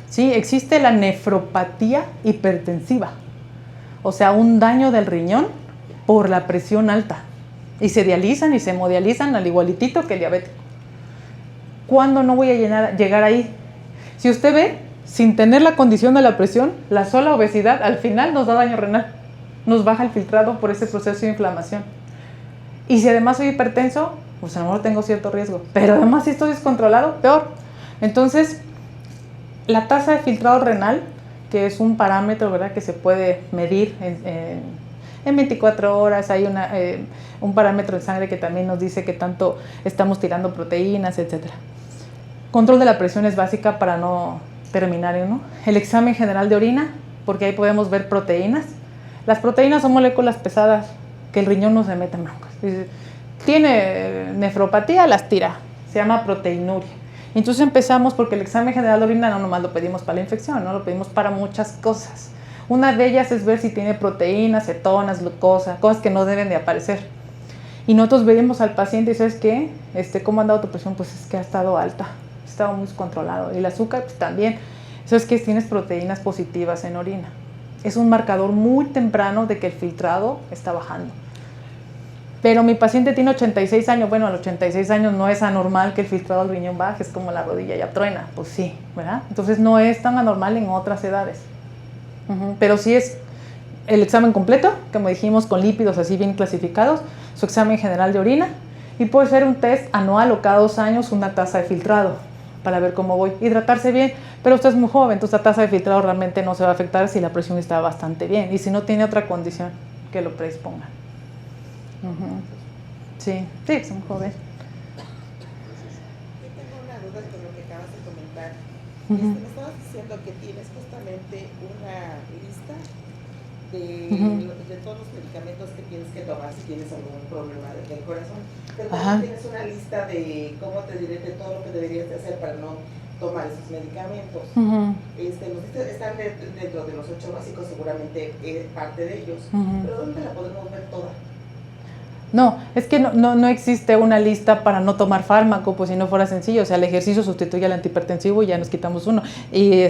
[SPEAKER 2] Sí, existe la nefropatía hipertensiva, o sea, un daño del riñón por la presión alta. Y se dializan y se hemodializan al igualitito que el diabético. ¿Cuándo no voy a llegar ahí? Si usted ve, sin tener la condición de la presión, la sola obesidad al final nos da daño renal. Nos baja el filtrado por ese proceso de inflamación. Y si además soy hipertenso, pues a lo mejor tengo cierto riesgo. Pero además si estoy descontrolado, peor. Entonces, la tasa de filtrado renal, que es un parámetro, ¿verdad?, que se puede medir en 24 horas, hay un parámetro de sangre que también nos dice que tanto estamos tirando proteínas, etc. Control de la presión es básica para no terminar, ¿no? El examen general de orina, porque ahí podemos ver proteínas. Las proteínas son moléculas pesadas que el riñón no se mete en broncas. Tiene nefropatía, las tira. Se llama proteinuria. Entonces empezamos porque el examen general de orina no nomás lo pedimos para la infección, no lo pedimos para muchas cosas. Una de ellas es ver si tiene proteínas, cetonas, glucosa, cosas que no deben de aparecer. Y nosotros veíamos al paciente y ¿sabes qué? ¿Cómo ha andado tu presión? Pues es que ha estado alta, ha estado muy descontrolado. Y el azúcar, pues también. ¿Sabes qué? Tienes proteínas positivas en orina. Es un marcador muy temprano de que el filtrado está bajando. Pero mi paciente tiene 86 años. Bueno, a los 86 años no es anormal que el filtrado del riñón baje, es como la rodilla ya truena. Pues sí, ¿verdad? Entonces no es tan anormal en otras edades. Pero sí es el examen completo, como dijimos, con lípidos así bien clasificados, su examen general de orina, y puede ser un test anual o cada 2 años una tasa de filtrado para ver cómo voy. Hidratarse bien, pero usted es muy joven, entonces la tasa de filtrado realmente no se va a afectar si la presión está bastante bien y si no tiene otra condición que lo predisponga. Sí, es un joven.
[SPEAKER 11] Yo tengo una duda con lo que acabas de comentar. Me estabas diciendo que tienes justamente una lista de todos los medicamentos que tienes que tomar si tienes algún problema del corazón. Pero también tienes una lista de, ¿cómo te diré?, de todo lo que deberías de hacer para no tomar esos medicamentos. Están dentro de los 8 básicos, seguramente parte de ellos. Pero ¿dónde la podemos ver toda?
[SPEAKER 2] No, es que no existe una lista para no tomar fármaco, pues si no fuera sencillo, o sea, el ejercicio sustituye al antihipertensivo y ya nos quitamos uno. Y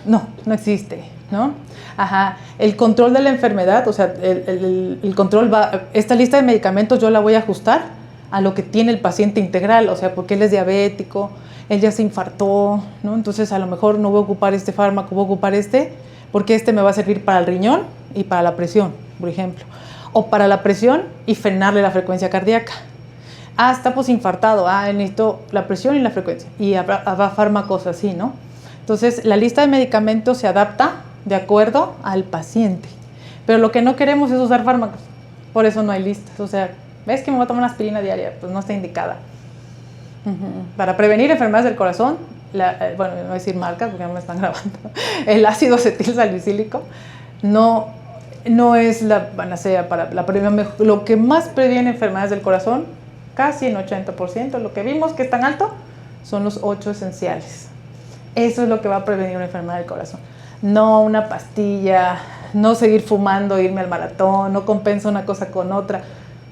[SPEAKER 2] no existe, ¿no? El control de la enfermedad, o sea, el control esta lista de medicamentos yo la voy a ajustar a lo que tiene el paciente integral, o sea, porque él es diabético, él ya se infartó, ¿no? Entonces a lo mejor no voy a ocupar este fármaco, voy a ocupar porque me va a servir para el riñón y para la presión, por ejemplo. O para la presión y frenarle la frecuencia cardíaca. Está infartado, necesito la presión y la frecuencia. Y habrá fármacos así, ¿no? Entonces, la lista de medicamentos se adapta de acuerdo al paciente. Pero lo que no queremos es usar fármacos. Por eso no hay listas. O sea, ¿ves que me voy a tomar una aspirina diaria? Pues no está indicada. Para prevenir enfermedades del corazón, bueno, no voy a decir marcas porque no me están grabando, el ácido acetilsalicílico no es la panacea para la prevención. Lo que más previene enfermedades del corazón, casi en 80%, lo que vimos que es tan alto, son los 8 esenciales. Eso es lo que va a prevenir una enfermedad del corazón. No una pastilla, no seguir fumando, irme al maratón, no compensa una cosa con otra.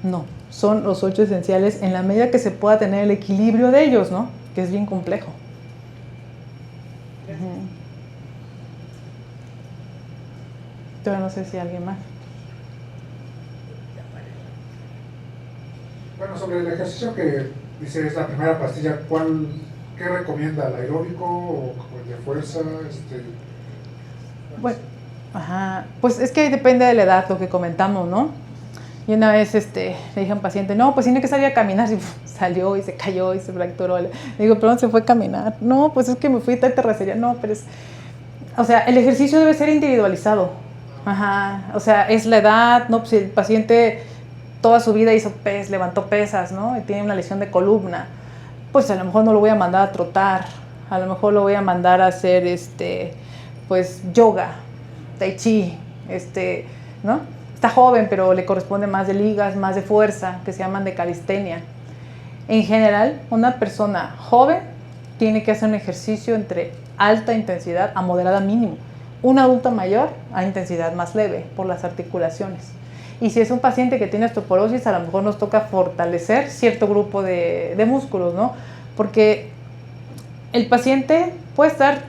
[SPEAKER 2] No, son los 8 esenciales en la medida que se pueda tener el equilibrio de ellos, ¿no? Que es bien complejo. Yo no sé si alguien más.
[SPEAKER 12] Bueno, sobre el ejercicio que dice es la primera pastilla, ¿qué recomienda? ¿El aeróbico o el de fuerza?
[SPEAKER 2] Bueno, Pues es que depende de la edad, lo que comentamos, ¿no? Y una vez le dije a un paciente, no, pues tiene que salir a caminar. Y salió y se cayó y se fracturó. Le digo, ¿pero dónde se fue a caminar? No, pues es que me fui a tal terracería. No, pero es... O sea, el ejercicio debe ser individualizado. Ajá. O sea, es la edad, ¿no? Pues si el paciente toda su vida levantó pesas, ¿no? Y tiene una lesión de columna, pues a lo mejor no lo voy a mandar a trotar. A lo mejor lo voy a mandar a hacer, pues, yoga, tai chi, ¿no? Está joven, pero le corresponde más de ligas, más de fuerza, que se llaman de calistenia. En general, una persona joven tiene que hacer un ejercicio entre alta intensidad a moderada mínimo. Un adulto mayor a intensidad más leve por las articulaciones. Y si es un paciente que tiene osteoporosis, a lo mejor nos toca fortalecer cierto grupo de músculos, ¿no? Porque el paciente puede estar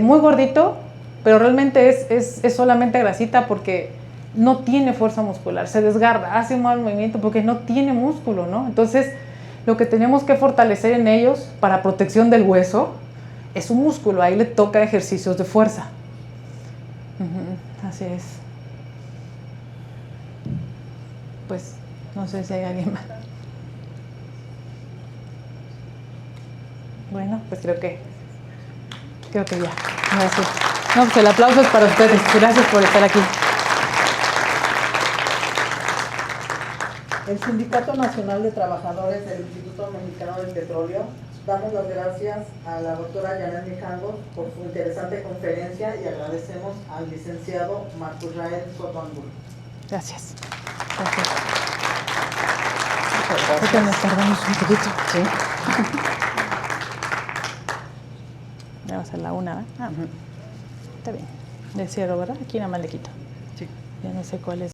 [SPEAKER 2] muy gordito, pero realmente es solamente grasita porque no tiene fuerza muscular, se desgarra, hace un mal movimiento porque no tiene músculo, ¿no? Entonces, lo que tenemos que fortalecer en ellos para protección del hueso es un músculo, ahí le toca ejercicios de fuerza. Así es. Pues, no sé si hay alguien más. Bueno, pues creo que ya. Gracias. No, pues el aplauso es para ustedes. Gracias por estar aquí.
[SPEAKER 1] El Sindicato Nacional de Trabajadores del Instituto Mexicano del Petróleo damos las gracias a la doctora Janet Mijangos por su interesante conferencia y agradecemos al licenciado Marco Israel Soto Angulo.
[SPEAKER 2] Gracias. Creo que nos tardamos un poquito. Sí. Vamos a la una, ¿verdad? Está bien. Le cierro, ¿verdad? Aquí nada más le quito. Sí. Ya no sé cuál es.